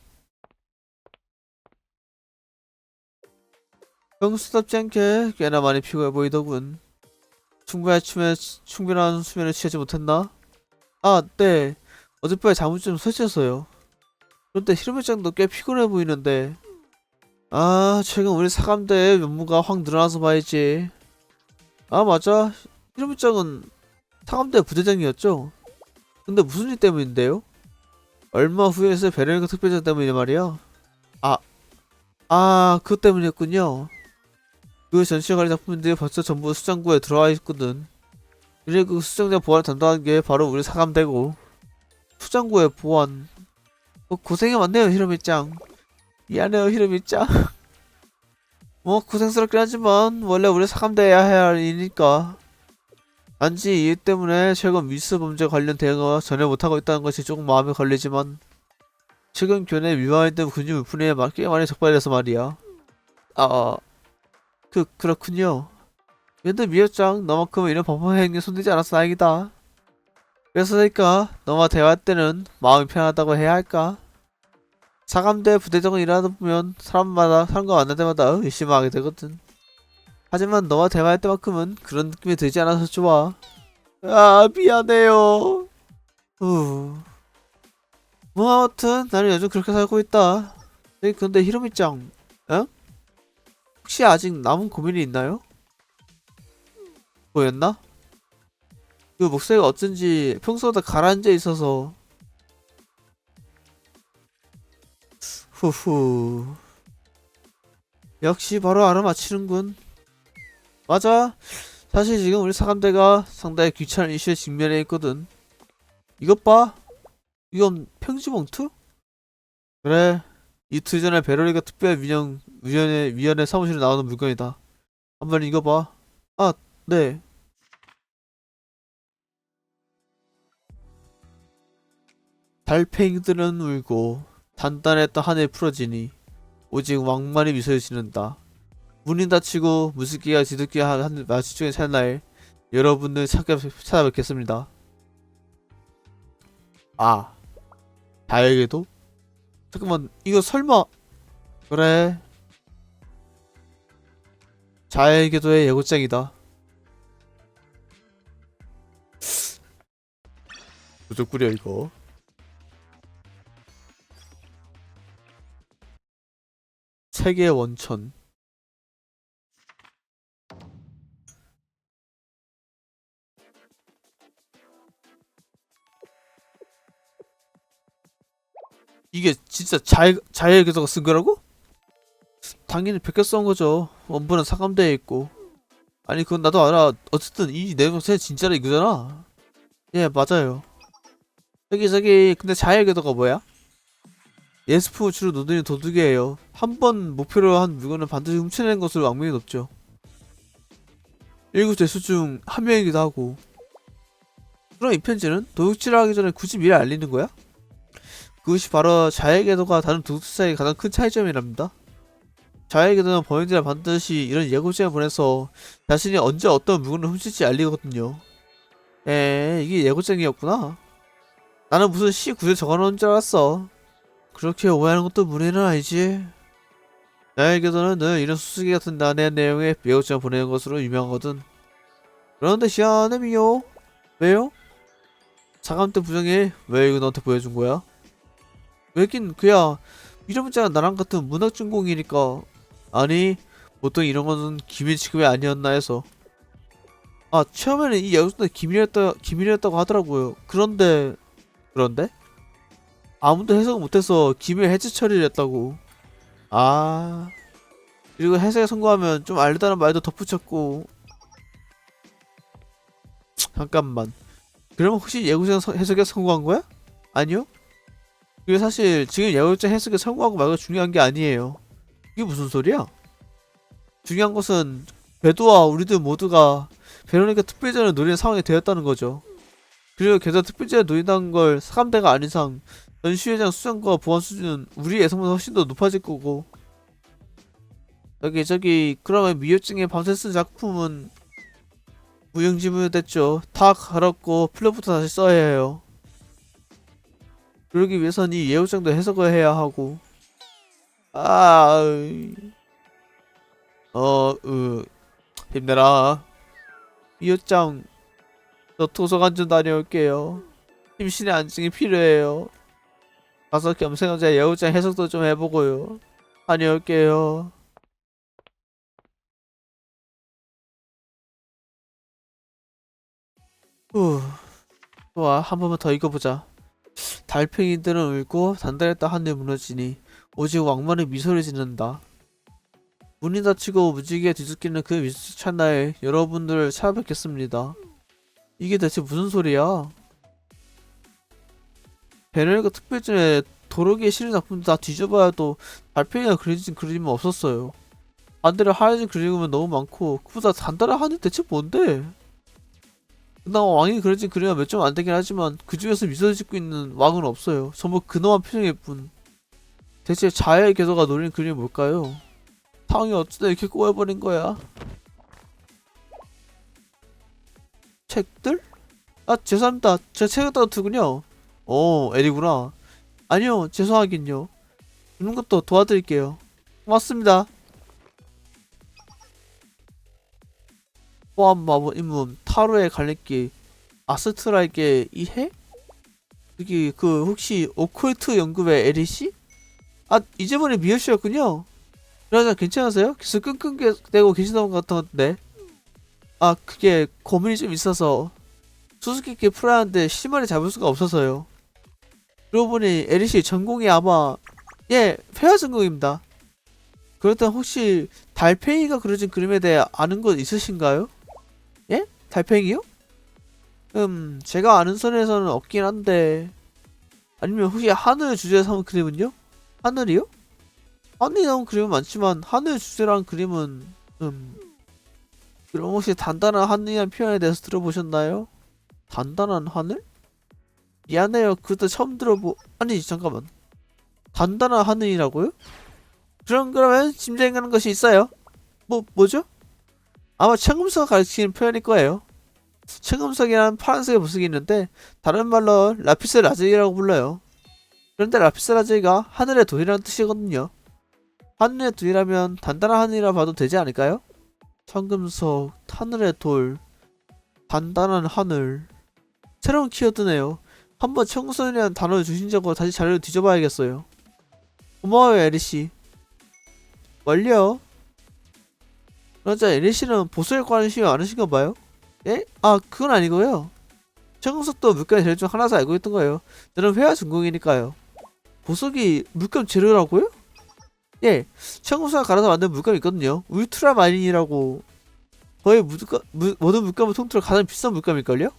평소답지 않게 꽤나 많이 피곤해 보이더군. 충분한 수면을 취하지 못했나? 아 네 어젯밤에 잠을 좀 설쳤어요. 그런데 히로미짱도 꽤 피곤해 보이는데. 아 최근 우리 사감대의 면모가 확 늘어나서 봐야지. 아 맞아 히로미짱은 사감대 부대장이었죠? 근데 무슨 일 때문인데요? 얼마 후에서 베르니카 특별전 때문이란 말이야. 그것 때문이었군요. 그 전시회 관련 작품들이 벌써 전부 수장고에 들어와 있거든. 그리고 그 수장자 보안을 담당하는 게 바로 우리 사감대고. 수장고의 보안. 고생이 많네요 히로미짱. 미안해요 히로미짱. 뭐 고생스럽긴 하지만 원래 우리 사감대해야 할 일이니까. 단지 이 일 때문에 최근 미수 범죄 관련 대응을 전혀 못하고 있다는 것이 조금 마음에 걸리지만 최근 교내 위화이든 근육 분야에 꽤 많이 적발돼서 말이야. 그렇군요. 근데 미호짱 너만큼은 이런 범퍼 행위에 손대지 않아서 다행이다. 그래서니까 너와 대화할 때는 마음이 편하다고 해야 할까? 사감대 부대장을 일하다 보면 사람과 만날 때마다 의심을 하게 되거든. 하지만 너와 대화할 때만큼은 그런 느낌이 들지 않아서 좋아. 아, 미안해요. 뭐 아무튼 나는 요즘 그렇게 살고 있다. 네, 근데 히로미짱, 응? 혹시 아직 남은 고민이 있나요? 보였나? 그 목소리가 어쩐지 평소보다 가라앉아 있어서. 후후. 역시 바로 알아맞히는군. 맞아. 사실 지금 우리 사감대가 상당히 귀찮은 이슈에 직면해 있거든. 이것 봐. 이건 평지봉투? 그래. 이틀 전에 베로니카 특별위원회 사무실에 나오는 물건이다. 한번 읽어봐. 아, 네. 달팽이들은 울고 단단했던 하늘이 풀어지니 오직 왕만이 미소를 짓는다. 문이 닫히고 무습기가 지독게 하늘 마주치는 찰나에 여러분을 찾아뵙겠습니다. 아, 다행히도? 잠깐만, 이거 설마. 그래, 자해궤도의 예고장이다. 부족구려 이거. 세계 원천. 이게 진짜 자해궤도가 쓴 거라고? 당연히 베껴 써온 거죠. 원본은 사감대에 있고. 아니 그건 나도 알아. 어쨌든 이 내용 새 진짜라 이거잖아. 예, 맞아요. 저기 근데 자해궤도가 뭐야? 예스프 주로 노드는 도둑이에요. 한 번 목표로 한 물건을 반드시 훔쳐내는 것으로 악명이 높죠. 일곱 죄수 중 한 명이기도 하고. 그럼 이 편지는 도둑질을 하기 전에 굳이 미리 알리는 거야? 그것이 바로 자해궤도가 다른 도둑 사이의 가장 큰 차이점이랍니다. 자해궤도는 범인들이 반드시 이런 예고장을 보내서 자신이 언제 어떤 물건을 훔칠지 알리거든요. 이게 예고장이었구나. 나는 무슨 시 구절 적어놓은 줄 알았어. 그렇게 오해하는 것도 무리는 아니지. 자해궤도는 늘 이런 수수기 같은 난해한 내용의 예고장을 보내는 것으로 유명하거든. 그런데 시안에 미요. 왜요? 사감 때 부정해. 왜 이거 너한테 보여준 거야? 왜긴 그야 이런 문자가 나랑 같은 문학 전공이니까. 아니 보통 이런 거는 기밀 취급이 아니었나 해서. 아 처음에는 이 여기서 기밀이었다고 하더라고요. 그런데 아무도 해석 못해서 기밀 해지 처리를 했다고. 아 그리고 해석에 성공하면 좀 알다는 말도 덧붙였고. 잠깐만. 그러면 혹시 예고장 해석에 성공한 거야? 아니요? 그게 사실 지금 예고장 해석에 성공하고 말고 중요한 게 아니에요. 이게 무슨 소리야? 중요한 것은 궤도와 우리들 모두가 베로니카 특별전을 노리는 상황이 되었다는 거죠. 그리고 게다가 특별전을 노린다는 걸 사감대가 아닌 이상 전시회장 수장과 보안 수준은 우리 예상보다 훨씬 더 높아질 거고. 그러면 미효증의 밤새 쓴 작품은 무용지물됐죠. 다 갈았고 플랫부터 다시 써야 해요. 그러기 위해선 이 예우장도 해석을 해야 하고. 아, 힘내라. 미호짱, 저 도서관 좀 다녀올게요. 심신의 안정이 필요해요. 가서 겸생하자 예우장 해석도 좀 해보고요. 다녀올게요. 후, 좋아, 한 번만 더 읽어보자. 달팽이들은 울고 단단했다 하늘 무너지니 오직 왕만의 미소를 짓는다. 문이 닫히고 무지개가 뒤섞이는 그 미소 찰나에 여러분들을 찾아뵙겠습니다. 이게 대체 무슨 소리야? 베를리가 특별전에 도로기에 실린 작품도 다 뒤져봐야도 달팽이가 그려진 그림은 없었어요. 반대로 하얀 그림은 너무 많고 그보다 단단한 하늘 대체 뭔데? 그나마 왕이 그려진 그림은 몇 점 안되긴 하지만 그 중에서 미소를 짓고 있는 왕은 없어요. 전부 근엄한 표정일 뿐. 대체 자해의 궤도가 노린 그림이 뭘까요? 상황이 어쩌다 이렇게 꼬여버린 거야? 책들? 아 죄송합니다. 제 책을 따두군요. 에리구나. 아니요 죄송하긴요. 있는 것도 도와드릴게요. 고맙습니다. 포함 마법 임무 타로의 갈래끼 아스트라에게 이해? 여기 그 혹시 오컬트 연구회 에리씨? 아 이제번에 미연씨였군요. 그러자 괜찮으세요? 계속 끙끙대고 계시던 것 같은데. 아 그게 고민이 좀 있어서 수수께끼 풀어야 하는데 실마리 잡을 수가 없어서요. 그러고 보니 에리씨 전공이 아마 회화 전공입니다. 그렇다면 혹시 달팽이가 그려진 그림에 대해 아는 것 있으신가요? 예? 달팽이요? 제가 아는 선에서는 없긴 한데 아니면 혹시 하늘 주제에 삼은 그림은요? 하늘이요? 하늘이 나온 그림은 많지만 하늘 주제로 한 그림은 그럼 혹시 단단한 하늘이라는 표현에 대해서 들어보셨나요? 단단한 하늘? 미안해요. 그것도 처음 아니 잠깐만. 단단한 하늘이라고요? 그러면 짐작하는 것이 있어요. 뭐죠? 아마 청금석가 가르치는 표현일 거예요. 청금석이란 파란색의 보석이 있는데 다른 말로 라피스 라즈리라고 불러요. 그런데 라피스 라즈리가 하늘의 돌이라는 뜻이거든요. 하늘의 돌이라면 단단한 하늘이라 봐도 되지 않을까요? 청금석, 하늘의 돌, 단단한 하늘. 새로운 키워드네요. 한번 청금석이라는 단어를 주신 적으로 다시 자료를 뒤져봐야겠어요. 고마워요 에리씨. 원려. 그러자 에리씨는 보석에 관심이 많으신가 봐요. 예? 아 그건 아니고요. 청금석도 물감의 재료 중 하나서 알고 있던 거예요. 저는 회화 전공이니까요. 보석이 물감 재료라고요? 예, 청금석을 갈아서 만든 물감이 있거든요. 울트라마린이라고. 거의 모든 물감을 통틀어 가장 비싼 물감일걸요?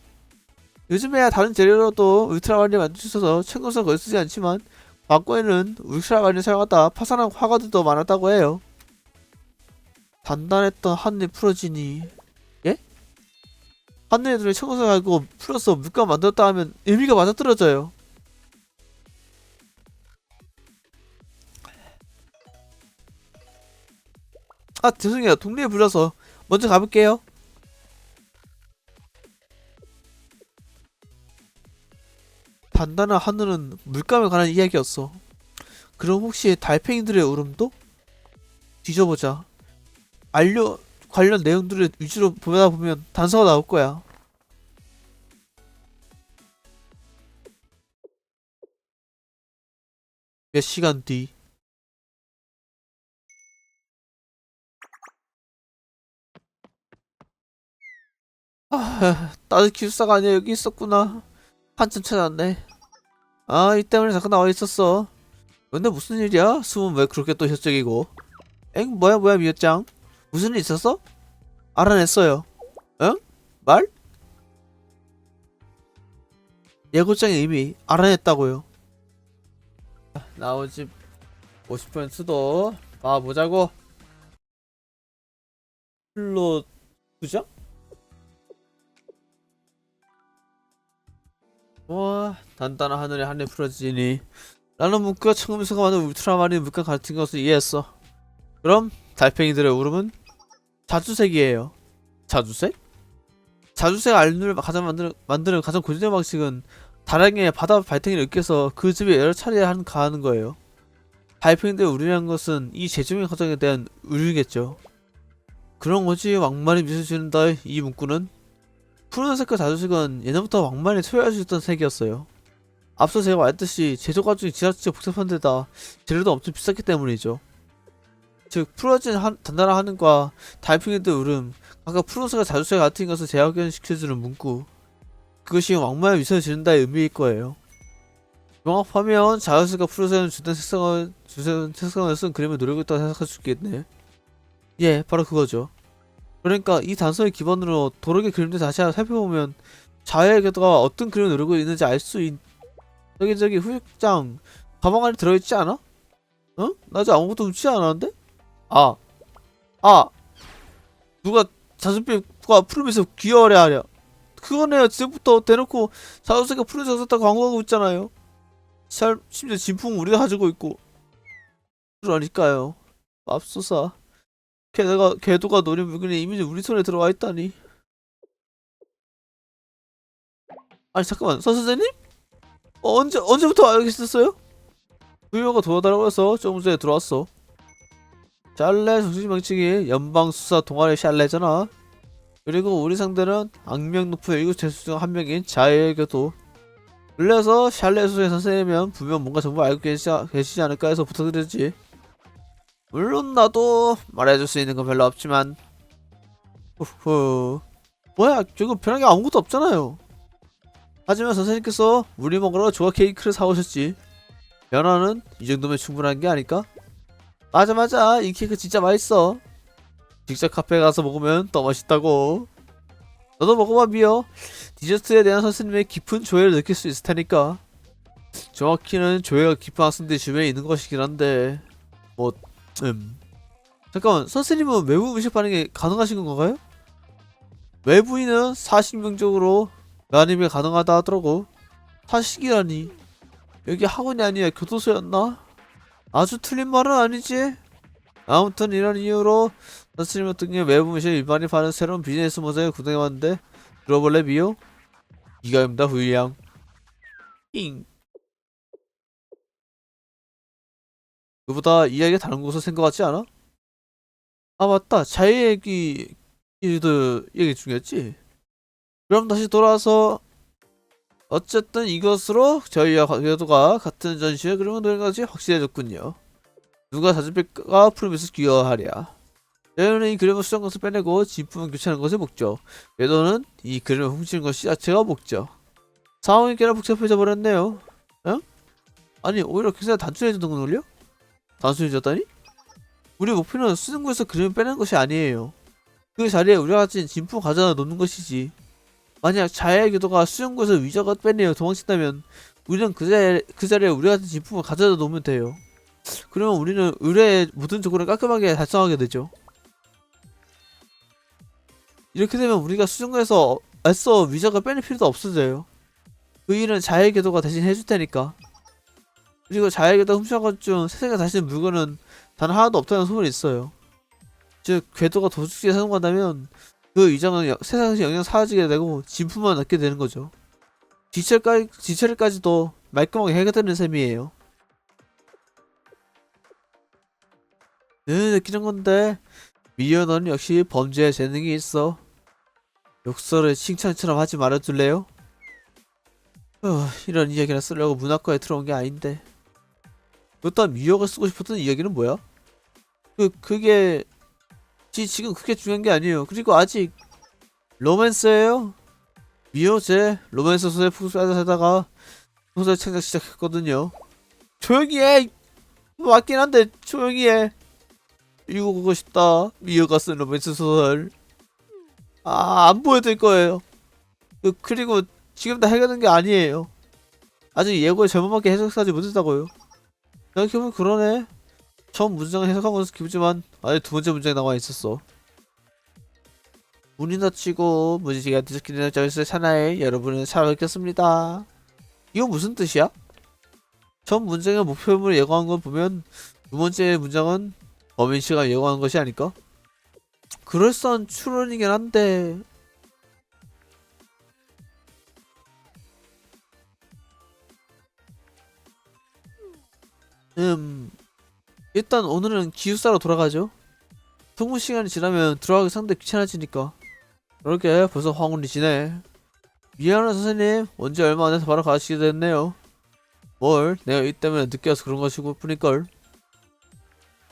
요즘에야 다른 재료로도 울트라마린을 만들 수 있어서 청금석을 거의 쓰지 않지만 과거에는 울트라마린을 사용하다 파산한 화가들도 많았다고 해요. 단단했던 하늘이 풀어지니. 예? 하늘의 눈에 청금석을 갈고 풀어서 물감 만들었다 하면 의미가 맞아떨어져요. 아 죄송해요. 동네에 불러서 먼저 가볼게요. 단단한 하늘은 물감에 관한 이야기였어. 그럼 혹시 달팽이들의 울음도? 뒤져보자. 관련 내용들을 위주로 보다 보면 단서가 나올 거야. 몇 시간 뒤. 아, 나도 기숙사가 아니야. 여기 있었구나. 한참 찾았네. 아, 이 때문에 잠깐 나와 있었어. 근데 무슨 일이야? 숨은 왜 그렇게 또 혈적이고? 엥? 뭐야, 미호짱? 무슨 일 있었어? 알아냈어요. 응? 말? 예고장이 이미 알아냈다고요. 나오지 50분 수도 봐보자고. 플롯 2장? 와 단단한 하늘에 한해 풀어지니 나는 문과 청금석가 만든 울트라마린 물감 같은 것을 이해했어. 그럼 달팽이들의 울음은 자주색이에요. 자주색? 자주색 알룰을 만드는 가장 고질적인 방식은 다량의 바다 발탱이를 으깨서 그 즙에 여러 차례 가하는 거예요. 달팽이들의 울이라는 것은 이 재조명 과정에 대한 울이겠죠. 그런 거지. 왕만이 미소 지는다. 이 문구는 푸른색과 자주색은 예전부터 왕만이 소유할 수 있던 색이었어요. 앞서 제가 말했듯이 제조 과정이 지나치게 복잡한 데다 재료도 엄청 비쌌기 때문이죠. 즉 풀어진 단단한 하늘과 달팽이들 울음, 각각 푸른색과 자주색 같은 것을 재확인시켜주는 문구, 그것이 왕만의 미소를 지른다의 의미일 거예요. 명확하면 자주색과 푸른색은 주된 색상을 쓴 그림을 노리고 있다고 생각할 수 있겠네. 예, 바로 그거죠. 그러니까 이 단서를 기반으로 도로의 그림들 다시 한번 살펴보면 자해의 궤도가 어떤 그림을 노리고 있는지 알 수 저기 후육장 가방 안에 들어있지 않아? 응? 나 아직 아무것도 훔치지 않았는데? 아 누가 자주색과 푸르면서 귀여워래 하랴. 그거네요. 지금부터 대놓고 자주색과 푸른색 썼다고 광고하고 있잖아요. 심지어 진품 우리가 가지고 있고. 그러니까요. 맙소사. 게다가 궤도가 노린 물건이 이미 우리 손에 들어와 있다니. 아니 잠깐만, 선생님? 언제부터 알고 계셨어요? 부유가 도와달라고 해서 조금 전에 들어왔어. 샬레 정신망치기 연방수사 동아리 샬레잖아. 그리고 우리 상대는 악명 높은 일곱 죄수 중 한 명인 자해교도. 그래서 샬레수의 선생님이면 분명 뭔가 정보 알고 계시지 않을까 해서 부탁드리지. 물론 나도 말해줄 수 있는 건 별로 없지만. 후후. 뭐야, 결국 변한 게 아무것도 없잖아요. 하지만 선생님께서 우리 먹으러 조각 케이크를 사오셨지. 변화는 이 정도면 충분한 게 아닐까? 맞아, 이 케이크 진짜 맛있어. 직접 카페에 가서 먹으면 더 맛있다고. 너도 먹어봐, 미어. 디저트에 대한 선생님의 깊은 조예를 느낄 수 있을 테니까. 정확히는 조예가 깊은 학생들이 주변에 있는 것이긴 한데 뭐 잠깐만, 선생님은 외부 음식 반응이 가능하신 건가요? 외부인은 사식명적으로 면입이 가능하다 하더라고. 사식이라니, 여기 학원이 아니라 교도소였나? 아주 틀린 말은 아니지. 아무튼 이런 이유로 선생님 등의 외부 음식 일반이 파는 새로운 비즈니스 모델을 구동해봤는데 들어볼래, 미요? 이거입니다, 후이양. 잉. 그보다 이야기가 다른 곳으로 생각 같지 않아? 아 맞다, 자유 얘기도 얘기 중이었지. 그럼 다시 돌아와서 어쨌든 이것으로 저희와 궤도가 같은 전시회 그림을 그리는 것이 확실해졌군요. 누가 사진 뺄까 프로미스 귀여워하랴. 저희는 이 그림을 수정것을 빼내고 진품을 교체하는 것이 목적. 궤도는 이 그림을 훔치는 것이 자체가 목적. 상황이 꽤나 복잡해져 버렸네요. 응? 아니, 오히려 굉장히 단순해졌던 걸요? 단순해졌다니? 우리 목표는 수능구에서 그림을 빼내는 것이 아니에요. 그 자리에 우리가 가진 진품 가져다 놓는 것이지. 만약 자해의 교도가 수영구에서 위저가 빼내어 도망친다면 우리는 그 자리에 우리가 가진 진품을 가져다 놓으면 돼요. 그러면 우리는 의뢰의 모든 조건을 깔끔하게 달성하게 되죠. 이렇게 되면 우리가 수중구에서 애써 위저가 빼낼 필요도 없어져요. 그 일은 자해의 교도가 대신 해줄 테니까. 그리고 자해의 교도가 훔쳐간 것 중 세상에 다시는 물건은 단 하나도 없다는 소문이 있어요. 즉 궤도가 도둑질에 성공한다면 그 이장은 세상에서 영영 사라지게 되고 진품만 남게 되는 거죠. 지체를까지도 말끔하게 해결되는 셈이에요. 느끼는 건데 미연 너는 역시 범죄에 재능이 있어. 욕설을 칭찬처럼 하지 말아줄래요? 이런 이야기를 쓰려고 문학과에 들어온 게 아닌데. 그렇다면 미어가 쓰고 싶었던 이야기는 뭐야? 그게 지금 그게 중요한 게 아니에요. 그리고 아직 로맨스예요. 미어 제 로맨스 소설 푹 살다가 소설 창작 시작했거든요. 조용히 해. 맞긴 한데 조용히 해. 읽어보고 싶다. 미어가 쓴 로맨스 소설. 안 보여드릴 거예요. 그리고 지금 다 해결된 게 아니에요. 아직 예고에 잘못밖에 해석하지 못했다고요. 생각해보면 그러네. 처음 문장을 해석한 것은 기쁘지만 아직 두 번째 문장이 나와 있었어. 문이 닫히고 무지개가 뒤섞이는 저기서 사나이 여러분은 찾아뵙겠습니다. 이건 무슨 뜻이야? 첫 문장의 목표물을 예고한 걸 보면 두 번째 문장은 범인씨가 예고한 것이 아닐까? 그럴싸한 추론이긴 한데 일단 오늘은 기숙사로 돌아가죠. 통무 시간이 지나면 들어가기 상당히 귀찮아지니까. 그러게 벌써 황혼이 지네. 미안해 선생님, 언제 얼마 안 돼서 바로 가시게 됐네요. 뭘, 내가 이 때문에 늦게 와서 그런 것이고 뿐일걸.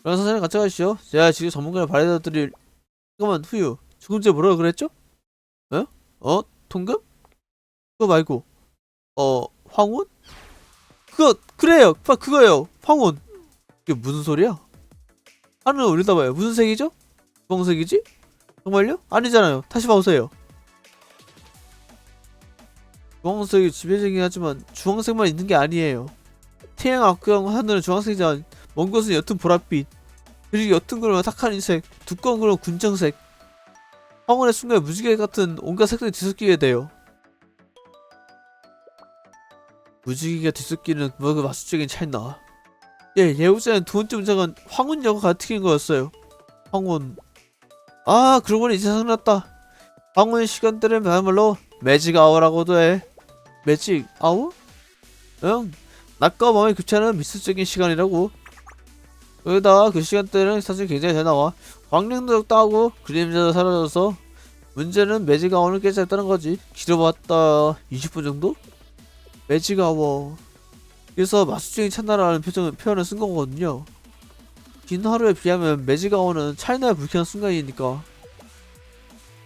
그럼 선생님 같이 가시죠. 제가 지금 전문가를 발해드릴. 잠깐만, 후유, 죽음죄 뭐라고 그랬죠? 통금? 그거 말고 황혼? 그래요, 그거예요, 황혼. 이게 무슨 소리야? 하늘 올려다봐요. 무슨 색이죠? 주황색이지? 정말요? 아니잖아요. 다시 봐보세요. 주황색이 지배적이긴 하지만 주황색만 있는 게 아니에요. 태양 앞경 하늘은 주황색이지만 먼 곳은 옅은 보랏빛, 그리고 옅은 구름은 탁한 흰색, 두꺼운 구름은 군청색. 황혼의 순간에 무지개 같은 온갖 색들이 뒤섞이게 돼요. 무지개가 뒤섞이는 그 마술적인 찰나. 예고자는 두 번째 문장은 황혼여가 같은 거였어요. 황혼. 그러고 보니 이제 생각났다. 황혼의 시간대를 말로 매직 아워라고도 해. 매직 아워? 응, 낮과 밤의 교차하는 미스적인 시간이라고. 여기다 그 시간대는 사실 굉장히 잘 나와. 광량도 적다하고 그림자도 사라져서 문제는 매직아워를 깨졌다는 거지. 길어봤다 20분 정도? 매직아워. 그래서 마수증이 찬다라는 표현을 쓴 거거든요. 긴 하루에 비하면 매직아워는 찰나에 불쾌한 순간이니까.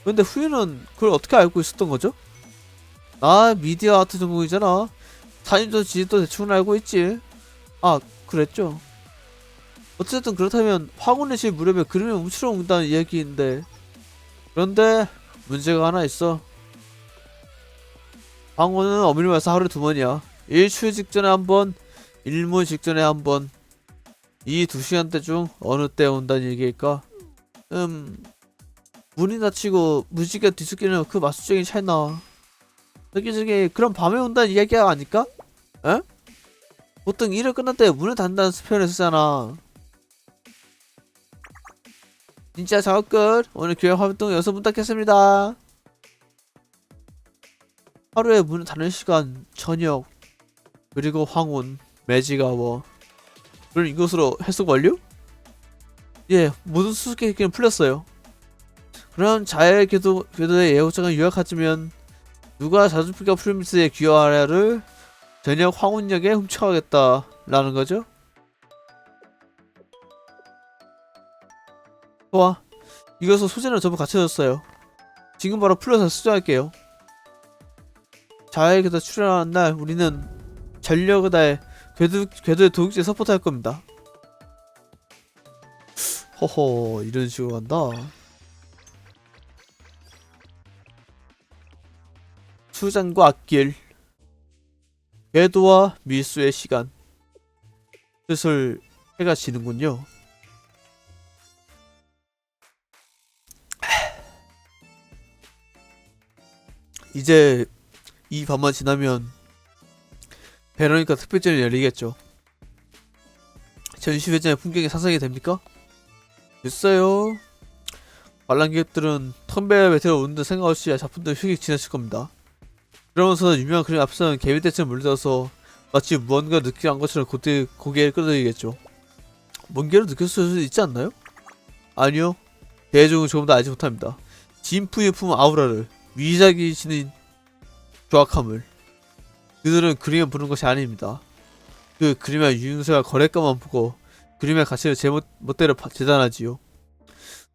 근데 후유는 그걸 어떻게 알고 있었던 거죠? 나 미디어 아트 전공이잖아. 4년 전 지식도 대충은 알고 있지. 아, 그랬죠. 어쨌든 그렇다면 황혼의 실 무렵에 그림을 훔치러 온다는 이야기인데, 그런데 문제가 하나 있어. 황혼은 엄밀히 말해서 하루에 2번이야. 일출 직전에 한 번, 일몰 직전에 한 번. 이 2시간대 중 어느 때 온다는 얘기일까? 문이 닫히고 무지개 뒤섞이는 그 마수적인 찰나. 저기 그럼 밤에 온다는 이야기가 아닐까? 에? 보통 일을 끝날 때 문을 닫는다는 표현을 쓰잖아. 진짜 작업 끝. 오늘 교육 활동 여기서 문 닫겠습니다. 하루에 문을 닫는 시간, 저녁, 그리고 황혼, 매직아워. 그럼 이것으로 해석 완료? 예, 모든 수수께끼는 풀렸어요. 그럼 자해 궤도의 예고장을 요약하자면 누가 자주피가 프리미스의 귀화를 저녁 황혼역에 훔쳐가겠다 라는 거죠. 좋아, 이것은 소재는 전부 갖춰졌어요. 지금 바로 풀려서 수정할게요. 자해 궤도 출연하는 날 우리는 전력을 다해 궤도의 도둑질 서포트 할 겁니다. 허허, 이런 식으로 간다. 수장과 앞길, 궤도와 밀수의 시간. 슬슬 해가 지는군요. 이제 이 밤만 지나면 베로니카 특별전이 열리겠죠. 전시회장의 풍경이 상상이 됩니까? 됐어요. 관람객들은 텀베어 메테오 오는 듯 생각 없이 작품들 휙 지나칠 겁니다. 그러면서 유명한 그림 앞선 개미떼처럼 물들어서 마치 무언가 느끼한 것처럼 고개를 끄덕이겠죠. 뭔가를 느낄 수 있지 않나요? 아니요. 대중은 조금 더 알지 못합니다. 진풍이 품은 아우라를, 위작이 지닌 조악함을. 그들은 그림을 보는 것이 아닙니다. 그 그림의 유용세와 거래가만 보고 그림의 가치를 제멋대로 재단하지요.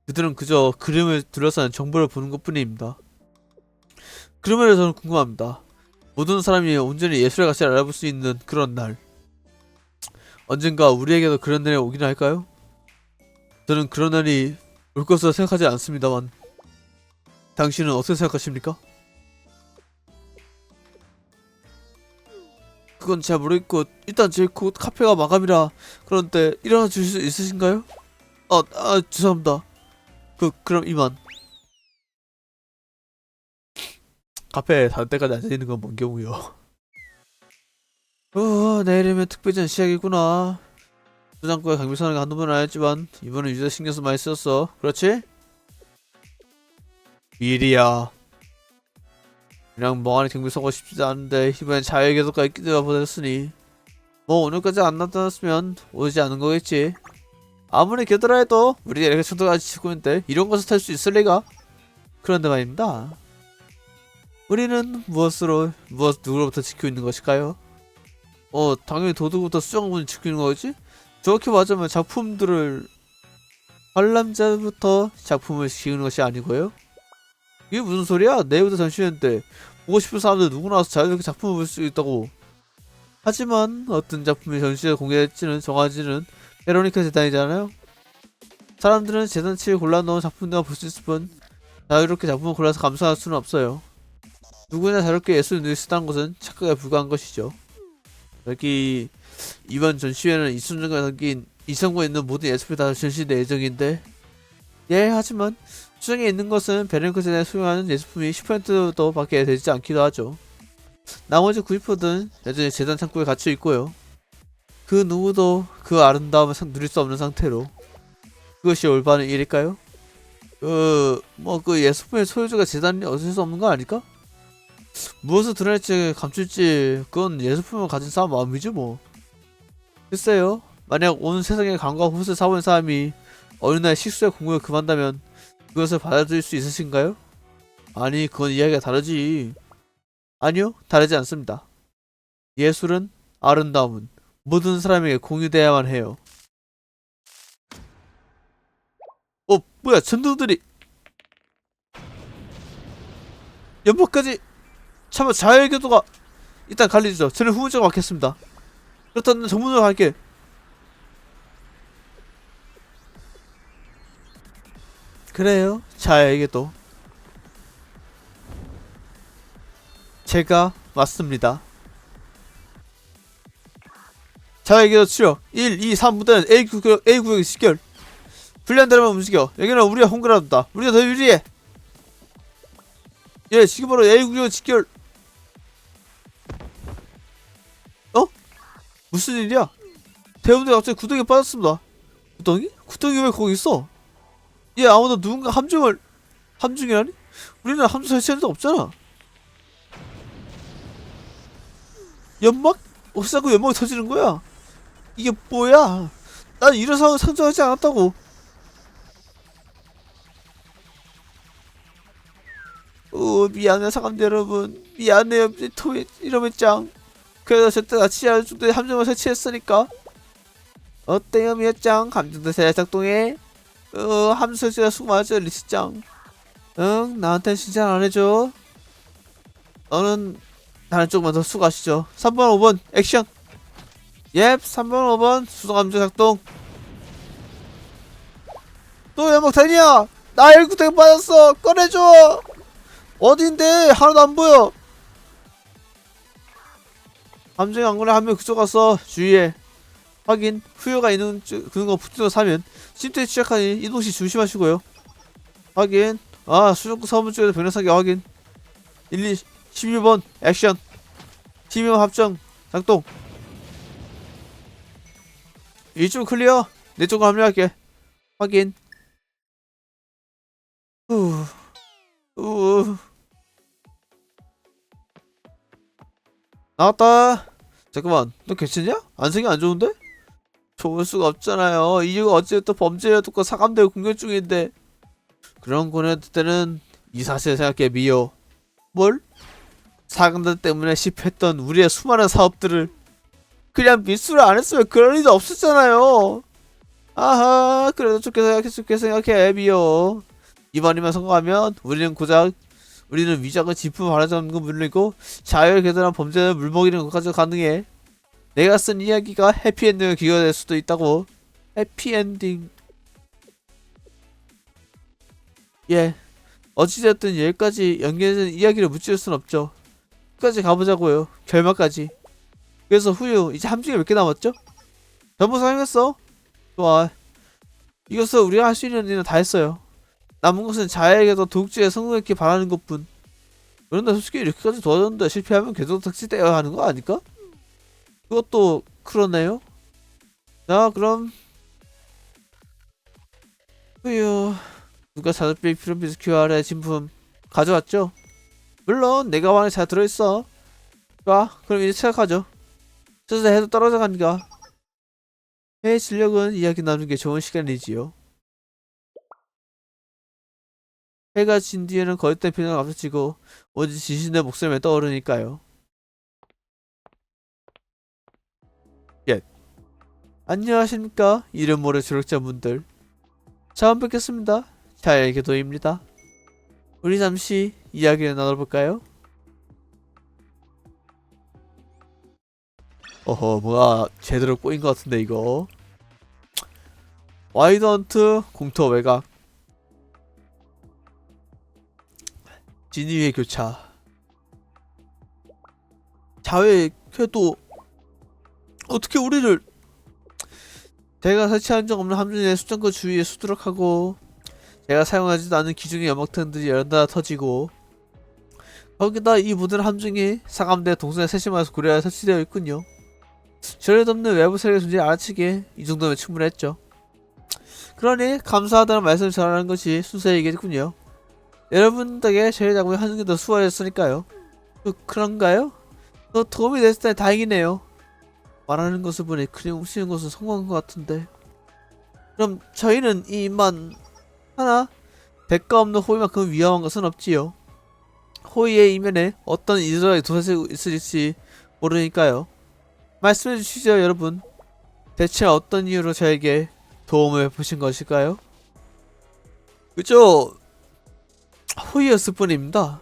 그들은 그저 그림을 둘러싼 정보를 보는 것 뿐입니다. 그러면 저는 궁금합니다. 모든 사람이 온전히 예술의 가치를 알아볼 수 있는 그런 날, 언젠가 우리에게도 그런 날이 오긴 할까요? 저는 그런 날이 올 것으로 생각하지 않습니다만, 당신은 어떻게 생각하십니까? 그건 잘 모르겠고, 일단 제 곧 카페가 마감이라. 그런데 일어나 주실 수 있으신가요? 죄송합니다. 그럼 이만. 카페에 닫을 때까지 앉아있는 건 뭔 경우요? 내일이면 특별전 시작이구나. 수장과의 강비선을 한두 번은 알았지만 이번엔 유저 신경써 많이 썼어. 그렇지? 미리야. 그냥 멍하니 경비 서고 싶지 않은데 이번엔 자유계도까지 끼들어 보냈으니 뭐 오늘까지 안 나타났으면 오지 않은 거겠지. 아무리 걔들아 해도 우리 이렇게 초등까지 치고 있는데 이런 것을 탈 수 있을 리가? 그런데 말입니다. 우리는 누구로부터 지키고 있는 것일까요? 당연히 도둑부터 수정군이 지키는 거겠지? 정확히 말하자면 작품들을 관람자부터 작품을 지키는 것이 아니고요? 이게 무슨 소리야? 내일부터 전시회인데 보고 싶은 사람들 누구나 와서 자유롭게 작품을 볼 수 있다고. 하지만 어떤 작품이 전시회에 공개될지는 정하지는 베로니카 재단이잖아요? 사람들은 재단치에 골라놓은 작품들만 볼 수 있을 뿐 자유롭게 작품을 골라서 감상할 수는 없어요. 누구나 자유롭게 예술을 누릴 수 있다는 것은 착각에 불과한 것이죠. 여기 이번 전시회는 이순정가 담긴 이성구에 있는 모든 예술이 다 전시될 예정인데, 예, 하지만 수정에 있는 것은 베르니카 재단에 수용하는 예술품이 10%도 밖에 되지 않기도 하죠. 나머지 90%는 여전히 재단 창고에 갇혀 있고요. 그 누구도 그 아름다움을 누릴 수 없는 상태로. 그것이 올바른 일일까요? 그 예술품의 소유주가 재단이 어쩔 수 없는 거 아닐까? 무엇을 드러낼지 감출지 그건 예술품을 가진 사람 마음이지 뭐. 글쎄요, 만약 온 세상에 강과 호스를 사보는 사람이 어느 날 식수의 공부를 그만다면 그것을 받아들일 수 있으신가요? 아니, 그건 이야기가 다르지. 아니요, 다르지 않습니다. 예술은, 아름다움은 모든 사람에게 공유돼야만 해요. 뭐야, 전등들이 연못까지. 참아, 자율교도가 일단 갈리죠. 저는 후문자가 막혔습니다. 그렇다면 정문으로 갈게. 그래요, 자율교도. 제가 맞습니다. 자율교도 치료 1, 2, 3부대는 A구역의 식결. 훈련대로만 움직여. 여기는 우리가 홍보한다. 우리가 더 유리해. 예, 지금 바로 A구역 직결. 무슨 일이야? 대원들이 갑자기 구덩이에 빠졌습니다. 구덩이? 구덩이 왜 거기 있어? 예, 아무도 누군가 함중이라니? 우리는 함중 설치한 적 없잖아. 연막? 어디서 자꾸 연막이 터지는 거야? 이게 뭐야? 난 이런 상황을 상정하지 않았다고. 미안해 사감들 여러분. 미안해요 토미 이러면 짱. 그래서 저때 같이 알중대 함정을 설치했으니까. 어때요 미아짱? 함정대 잘 작동해? 함정 설치가 수고 많았죠 리치짱. 응, 나한테 칭찬 안해줘. 너는 다른 쪽만 더 수고하시죠. 3번 5번 액션. 옙 3번 5번 수동함정 작동. 또 연막탄이야. 나 1구덩이 빠졌어. 꺼내줘. 어딘데? 하나도 안 보여. 함정이 안 그래. 한 명 그쪽 가서 주의해. 확인. 후유가 있는 그런 거 붙들어 사면 침투에 취약하니 이동시 조심하시고요. 확인. 수족구 서문 쪽에서 병력사기 확인. 1, 2, 11번 액션. 팀명 합정 작동. 이쪽 클리어. 내 쪽으로 합류할게. 확인. 나왔다. 잠깐만, 너 괜찮냐? 안색이 안 좋은데? 좋을 수가 없잖아요. 이유가 어찌됐든 범죄와 똑같 사감대고 공격 중인데. 그런 거는 때는 이 사실을 생각해 미요. 뭘? 사감대 때문에 실패했던 우리의 수많은 사업들을 그냥 미수를 안 했으면 그럴 일도 없었잖아요. 아하, 그래도 좋게 생각해 미요. 이번이면 성공하면 우리는 위장을 진품 바라잡는 건 물론이고 자율계도란 범죄를 물먹이는 것까지 가능해. 내가 쓴 이야기가 해피엔딩을 기여될 수도 있다고. 해피엔딩. 예, 어찌되었든 여기까지 연결된 이야기를 묻질 순 없죠. 끝까지 가보자고요. 결말까지. 그래서 후유 이제 함정이 몇 개 남았죠? 전부 사용했어. 좋아. 이것은 우리가 할 수 있는 일은 다 했어요. 남은 것은 자에게도 도둑질에 성공했길 바라는 것뿐. 그런데 솔직히 이렇게까지 도와줬는데 실패하면 계속 삭제되어야 하는 거 아닐까? 그것도 그러네요. 자, 그럼 후유 누가 자석비 피로비스 QR의 진품 가져왔죠? 물론 내가 왕에 잘 들어있어. 좋아, 그럼 이제 시작하죠. 저서 해도 떨어져 가니까. 회의 진력은 이야기 나누는 게 좋은 시간이지요. 해가 진 뒤에는 거짓된 표정을 앞서치고 오직 지신의 목소리만 떠오르니까요. 예. 안녕하십니까 이름 모를 조력자분들. 처음 뵙겠습니다. 자일교도입니다. 우리 잠시 이야기를 나눠볼까요? 어허, 뭐가 제대로 꼬인 것 같은데 이거. 와이드헌트 공터 외곽 진위의 교차. 자외 궤도 어떻게 우리를. 제가 설치한 적 없는 함정의 수정구 주위에 수두룩하고 제가 사용하지도 않은 기중의 연막탄들이 연달아 터지고 거기다 이 모든 함정이 사감대 동선의 세심화에서 고려하여 설치되어 있군요. 저를 덮는 외부 세력의 존재를 알아채기에 이 정도면 충분했죠. 그러니 감사하다는 말씀을 전하는 것이 순서의 얘기겠군요. 여러분 덕에 저희 작업을 하는 게 더 수월했으니까요. 그런가요? 더 도움이 됐을 때 다행이네요. 말하는 것을 보니 그림 훔치는 것은 성공한 것 같은데. 그럼 저희는 이만 하나? 대가 없는 호의만큼 위험한 것은 없지요. 호의의 이면에 어떤 이들이 도사지고 있을지 모르니까요. 말씀해 주시죠, 여러분. 대체 어떤 이유로 저에게 도움을 보신 것일까요? 그저 호의였을 뿐입니다.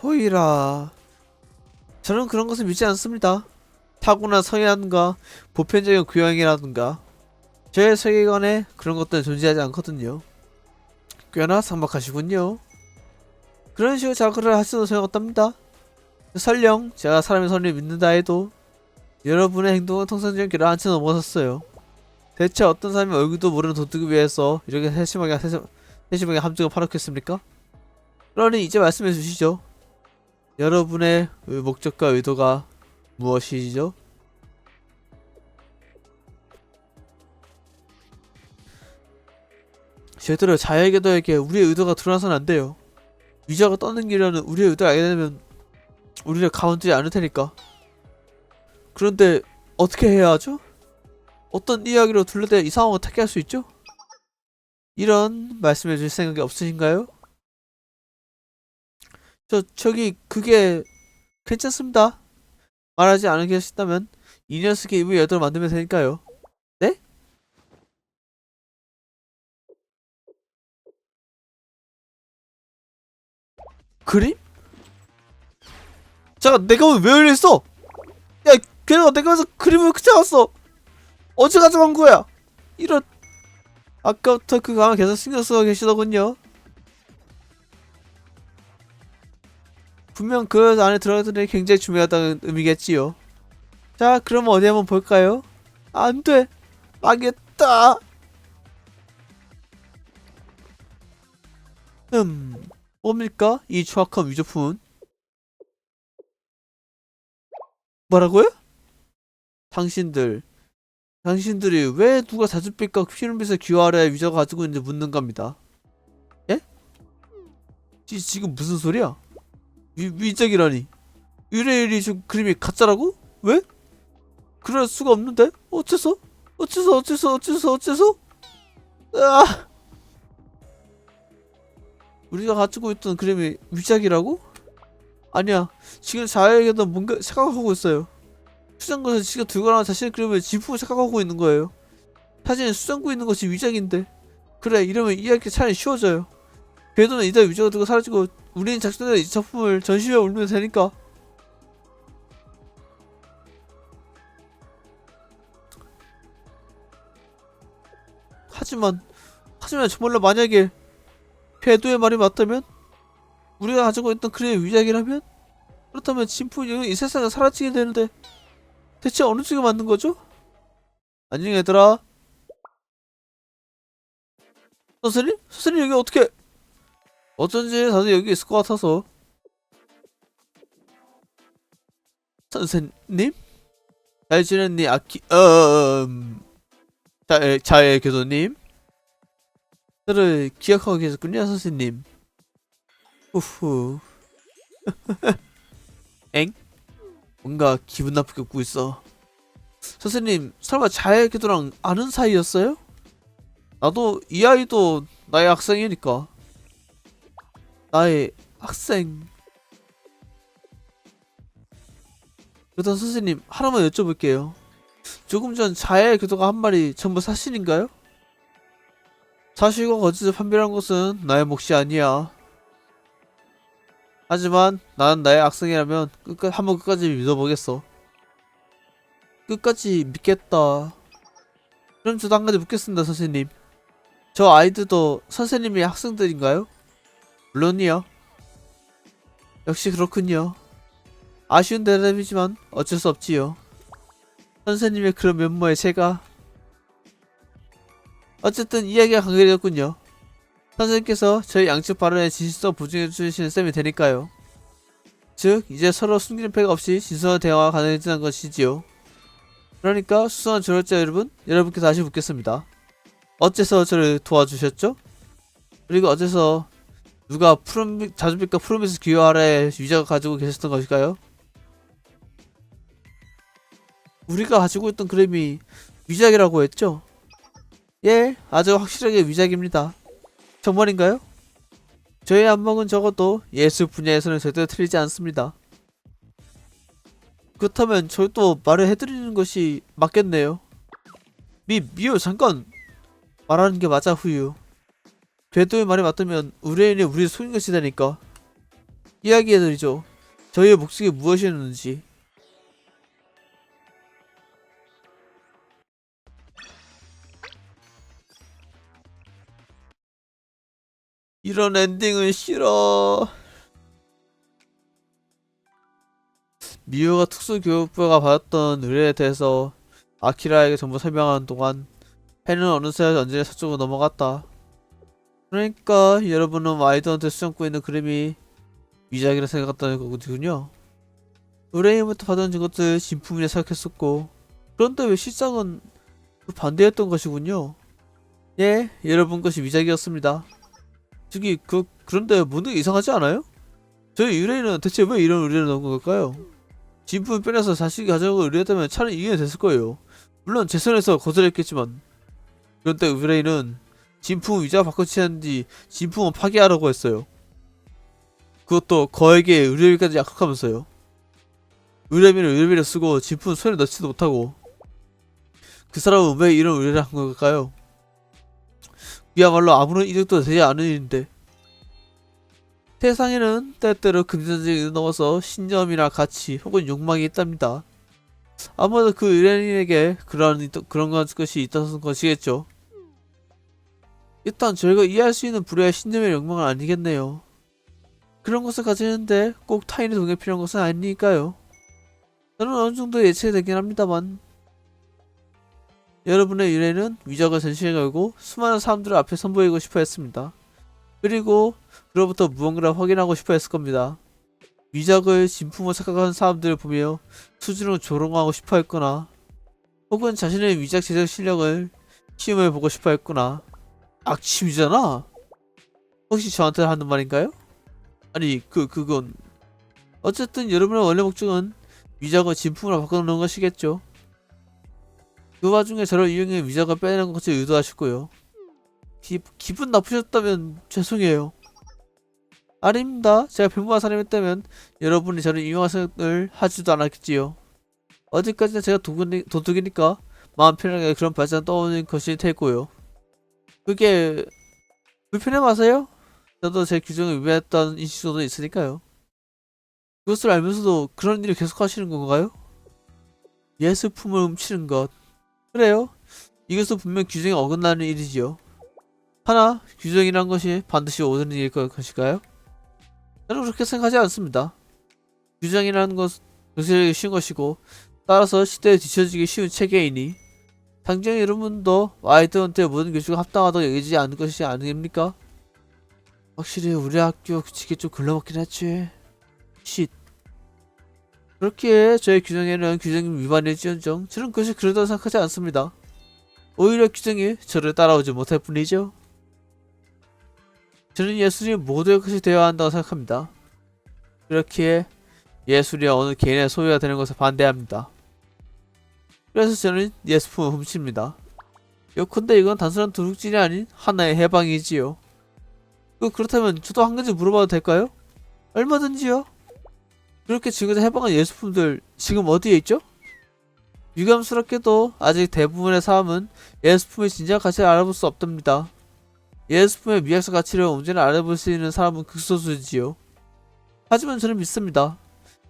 호의라... 저는 그런 것을 믿지 않습니다. 타고난 성향과 보편적인 교양이라든가 저의 세계관에 그런 것들은 존재하지 않거든요. 꽤나 삭막하시군요. 그런 식으로 자극을 하셔도 소용없답니다. 설령 제가 사람의 선을 믿는다 해도 여러분의 행동은 통상적인 길을 한치 넘어섰어요. 대체 어떤 사람이 얼굴도 모르는 도둑을 위해서 이렇게 세심하게 함정을 파놓겠습니까? 그러니 이제 말씀해 주시죠. 여러분의 목적과 의도가 무엇이죠? 제대로 자에게도에게 우리의 의도가 드러나서는 안 돼요. 위자가 떠넘기려는 우리의 의도를 알게 되면 우리를 가만두지 않을 테니까. 그런데 어떻게 해야 하죠? 어떤 이야기로 둘러대 이 상황을 타개할 수 있죠? 이런 말씀해 줄 생각이 없으신가요? 저기 그게 괜찮습니다. 말하지 않으셨다면 이 녀석의 입을 열도록 만들면 되니까요. 네? 그림? 잠깐 내가 왜 열렸어? 야 걔가 내가 서 그림을 그쳐왔어. 어제 가져간 거야. 이런 아까부터 그 가만 계속 신경 쓰고 계시더군요. 분명 그 안에 들어가더니 굉장히 중요하다는 의미겠지요. 자 그럼 어디 한번 볼까요? 안돼 망했다. 뭡니까? 이 추악한 위조품은? 뭐라고요? 당신들이 왜 누가 자줏빛과 피눈빛을 귀화하려 위조가 가지고 있는지 묻는 겁니다. 예? 지금 무슨 소리야? 위적이라니. 의뢰일이 좀 그림이 가짜라고? 왜? 그럴 수가 없는데? 어째서? 아! 우리가 가지고 있던 그림이 위작이라고? 아니야. 지금 자에게도 뭔가 착각하고 있어요. 수정구에서 지가 들고 나온 자신의 그림을 진품을 착각하고 있는 거예요. 사진에 수정구 있는 것이 위작인데. 그래 이러면 이해하기 차라리 쉬워져요. 궤도는 이달 위작을 들고 사라지고 우리는 작전에 이 작품을 전시회에 올리면 되니까. 하지만 정말로 만약에 궤도의 말이 맞다면? 우리가 가지고 있던 그림의 위작이라면? 그렇다면 진품이 이 세상에 사라지게 되는데 대체 어느 쪽에 맞는 거죠? 안녕 얘들아. 선생님? 선생님 여기 어떻게? 어쩐지 다들 여기 있을 것 같아서. 선생님? 잘 지냈니 자의 교도님? 저를 기억하고 계셨군요 선생님. 후후. 엥? 뭔가 기분 나쁘게 웃고 있어. 선생님 설마 자의 교도랑 아는 사이였어요? 나도 이 아이도 나의 학생이니까. 나의 학생. 그렇다면 선생님 하나만 여쭤볼게요. 조금 전 자의 교도가 한 말이 전부 사실인가요? 사실과 거짓을 판별한 것은 나의 몫이 아니야. 하지만 나는 나의 학생이라면 한번 끝까지 믿어보겠어. 끝까지 믿겠다. 그럼 저도 한 가지 묻겠습니다 선생님. 저 아이들도 선생님의 학생들인가요? 물론이요. 역시 그렇군요. 아쉬운 대답이지만 어쩔 수 없지요. 선생님의 그런 면모에 제가 어쨌든 이야기가 강렬해졌군요. 선생님께서 저희 양측 발언에 진실성 보증해 주시는 셈이 되니까요. 즉 이제 서로 숨기는 패가 없이 진솔한 대화가 가능해지는 것이지요. 그러니까 수상한 조력자 여러분께 다시 묻겠습니다. 어째서 저를 도와주셨죠? 그리고 어째서 누가 자줏빛과 푸른빛을 귀화하라의 위자가 가지고 계셨던 것일까요? 우리가 가지고 있던 그림이 위작이라고 했죠? 예, 아주 확실하게 위작입니다. 정말인가요? 저의 안목은 적어도 예술 분야에서는 절대 틀리지 않습니다. 그렇다면 저도 말을 해드리는 것이 맞겠네요. 미호 잠깐! 말하는 게 맞아 후유. 궤도의 말이 맞다면 의뢰인이 우리를 속인 것이 되니까 이야기해드리죠. 저희의 목적이 무엇이었는지. 이런 엔딩은 싫어. 미호가 특수교육부가 받았던 의뢰에 대해서 아키라에게 전부 설명하는 동안 해는 어느새 언제나 서쪽으로 넘어갔다. 그러니까 여러분은 와이드한테 수정고 있는 그림이 위작이라 생각했다는 거군요. 의뢰인부터 받은 것들 진품이라 생각했었고, 그런데 왜 실상은 그 반대였던 것이군요. 예, 여러분 것이 위작이었습니다. 그런데 뭔가 이상하지 않아요? 저희 의뢰인은 대체 왜 이런 의뢰를 넣은 걸까요? 진품을 빼내서 자식이 가져가고 의뢰했다면 차라리 이해는 됐을 거예요. 물론 제 손에서 거절했겠지만. 그런데 의뢰인은 진품을 위작 바꿔치 하는 뒤 진품을 파기하라고 했어요. 그것도 거액의 의뢰비까지 약속하면서요. 의뢰비를 의뢰비를 쓰고 진품을 손에 넣지도 못하고. 그 사람은 왜 이런 의뢰를 한 걸까요? 그야말로 아무런 이득도 되지 않은 일인데. 세상에는 때때로 금전적인 넘어서 신념이나 가치 혹은 욕망이 있답니다. 아무래도 그 의뢰인에게 그런 것이 있다는 것이겠죠. 일단 저희가 이해할 수 있는 불의의 신념의 욕망은 아니겠네요. 그런 것을 가지는데 꼭 타인의 동의가 필요한 것은 아니니까요. 저는 어느 정도 예측되긴 합니다만. 여러분의 의뢰는 위작을 전시해 걸고 수많은 사람들 앞에 선보이고 싶어 했습니다. 그리고 그로부터 무언가를 확인하고 싶어 했을 겁니다. 위작을 진품으로 착각하는 사람들을 보며 수준으로 조롱하고 싶어 했거나 혹은 자신의 위작 제작 실력을 시험해 보고 싶어 했거나. 악취미잖아? 혹시 저한테 하는 말인가요? 아니 그건 어쨌든 여러분의 원래 목적은 위작을 진품으로 바꿔놓는 것이겠죠. 그 와중에 저를 이용해 위작을 빼내는 것을 의도하셨고요. 기분 나쁘셨다면 죄송해요. 아닙니다. 제가 평범한 사람이었다면 여러분이 저를 이용할 생각을 하지도 않았겠지요. 어디까지나 제가 도둑이니까 마음 편하게 그런 발상 떠오르는 것이 되고요. 그게 불편해 마세요? 저도 제 규정을 위반했다는 인식도 있으니까요. 그것을 알면서도 그런 일을 계속 하시는 건가요? 예술품을 훔치는 것. 그래요. 이것은 분명 규정에 어긋나는 일이지요. 하나, 규정이란 것이 반드시 옳은 일일 것일까요? 저는 그렇게 생각하지 않습니다. 규정이라는 것은 정신하기 쉬운 것이고 따라서 시대에 뒤처지기 쉬운 체계이니 당장 여러분도 와이드한테 모든 교수가 합당하다고 여기지 않는 것이 아닙니까? 확실히 우리 학교 규칙이 좀 글러먹긴 했지. 쉿. 그렇기에 저의 규정에는 규정 위반일지언정 저는 그것이 그러다고 생각하지 않습니다. 오히려 규정이 저를 따라오지 못할 뿐이죠. 저는 예술이 모두의 것이 되어야 한다고 생각합니다. 그렇기에 예술이 어느 개인의 소유가 되는 것을 반대합니다. 그래서 저는 예술품을 훔칩니다. 요컨대 이건 단순한 도둑질이 아닌 하나의 해방이지요. 그렇다면 저도 한 가지 물어봐도 될까요? 얼마든지요. 그렇게 지금까지 해방한 예술품들 지금 어디에 있죠? 유감스럽게도 아직 대부분의 사람은 예술품의 진정한 가치를 알아볼 수 없답니다. 예술품의 미학적 가치를 언제나 알아볼 수 있는 사람은 극소수지요. 하지만 저는 믿습니다.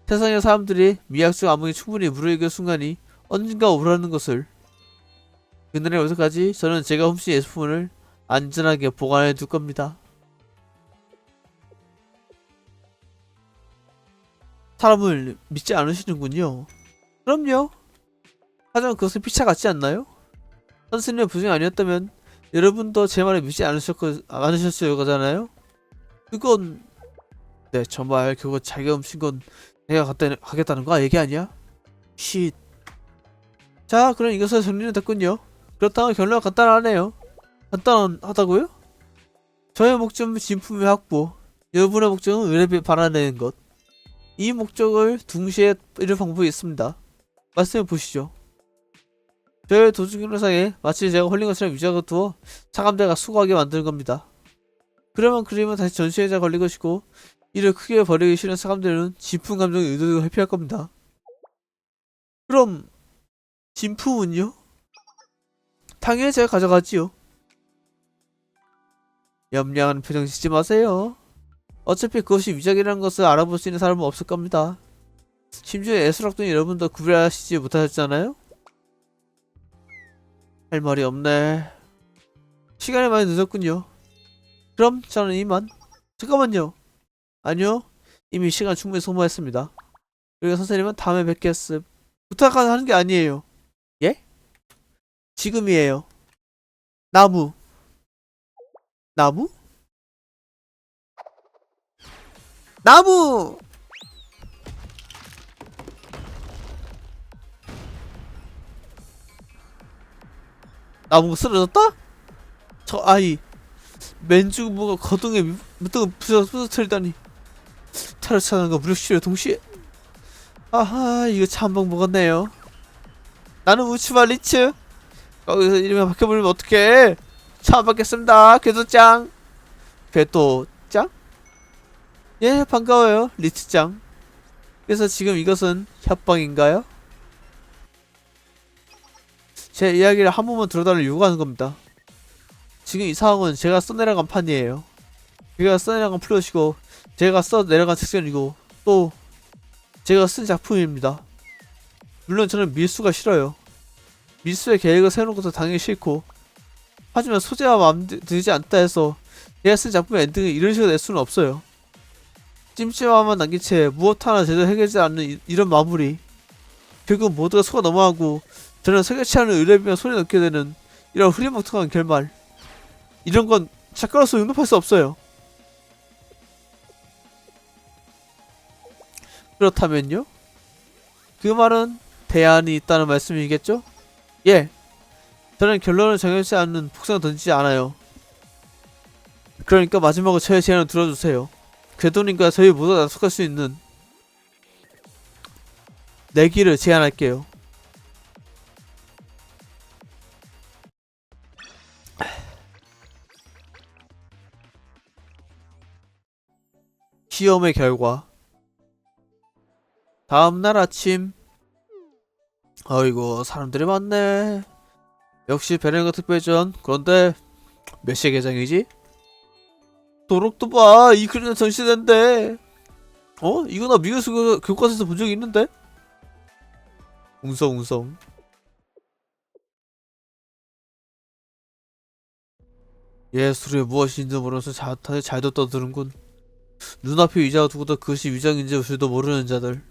세상의 사람들이 미학적 암흑이 충분히 무르익을 순간이 언젠가 오라는 것을. 그날에 오서까지 저는 제가 훔친 예술품을 안전하게 보관해 둘 겁니다. 사람을 믿지 않으시는군요. 그럼요. 하지만 그것은 피차 같지 않나요? 선생님의 부정이 아니었다면 여러분도 제 말을 믿지 않으셨을 거잖아요? 그건 네 정말 그거 자기가 훔친 건 내가 가겠다는 거 얘기 아니야? 쉿. 자 그럼 이것을 정리는 됐군요. 그렇다면 결론은 간단하네요. 간단하다고요? 저의 목적은 진품의 확보, 여러분의 목적은 의뢰비 받아내는 것. 이 목적을 동시에 이룰 방법이 있습니다. 말씀해 보시죠. 저의 도둑 영상에 마치 제가 홀린 것처럼 위장을 두어 차감대가 수고하게 만드는 겁니다. 그러면 그림은 다시 전시회자 걸릴 것이고 이를 크게 버리기 싫은 사람들은 진품 감정의 의도도 회피할 겁니다. 그럼 진품은요? 당연히 제가 가져가지요. 염려하는 표정 짓지 마세요. 어차피 그것이 위작이라는 것을 알아볼 수 있는 사람은 없을 겁니다. 심지어 예술학도는 여러분도 구별하시지 못하셨잖아요? 할 말이 없네. 시간이 많이 늦었군요. 그럼 저는 이만. 잠깐만요. 아니요. 이미 시간 충분히 소모했습니다. 그리고 선생님은 다음에 뵙겠음. 부탁하는 게 아니에요. 예? 지금이에요. 나무. 나무? 나무! 나무가 쓰러졌다? 저 아이 맨주부가 거동에 무등을 부서뜨리다니. 타르차는과 무력시를 동시에. 아하, 이거 참복 먹었네요. 나는 우츠바 리츠. 거기서 이름이 바뀌어버리면 어떡해. 처음 뵙겠습니다. 궤도짱. 궤도짱? 예, 반가워요, 리츠짱. 그래서 지금 이것은 협박인가요? 제 이야기를 한 번만 들어달라고 요구하는 겁니다. 지금 이 상황은 제가 써내려간 판이에요. 제가 써내려간 플롯이고 제가 써내려간 책선이고 또 제가 쓴 작품입니다. 물론 저는 밀수가 싫어요. 밀수의 계획을 세우는 것도 당연히 싫고, 하지만 소재와 마음에 들지 않다 해서 제가 쓴 작품의 엔딩을 이런 식으로 낼 수는 없어요. 찜찜함만 남긴 채 무엇 하나 제대로 해결되지 않는 이런 마무리. 결국 모두가 속아 넘어가고 저는 석연치 않은 의뢰비만 손에 넣게 되는 이런 흐리멍텅한 결말. 이런 건 작가로서 용납할 수 없어요. 그렇다면요? 그 말은 대안이 있다는 말씀이겠죠? 예. 저는 결론을 정해지지 않는 복선을 던지지 않아요. 그러니까 마지막으로 저의 제안을 들어주세요. 궤도님과 저희 모두가 약속할 수 있는 내기를 제안할게요. 시험의 결과. 다음날 아침. 어이구, 사람들이 많네. 역시 베렌가 특별전. 그런데 몇 시에 개장이지? 도록도 봐. 이 그림은 전시된대. 어? 이거 나 미술서 교과서에서 본 적이 있는데? 웅성웅성. 예술이 무엇인지 모르면서 다들 잘도 떠드는군. 눈앞에 의자가 두고도 그것이 위장인지 줄도 모르는 자들.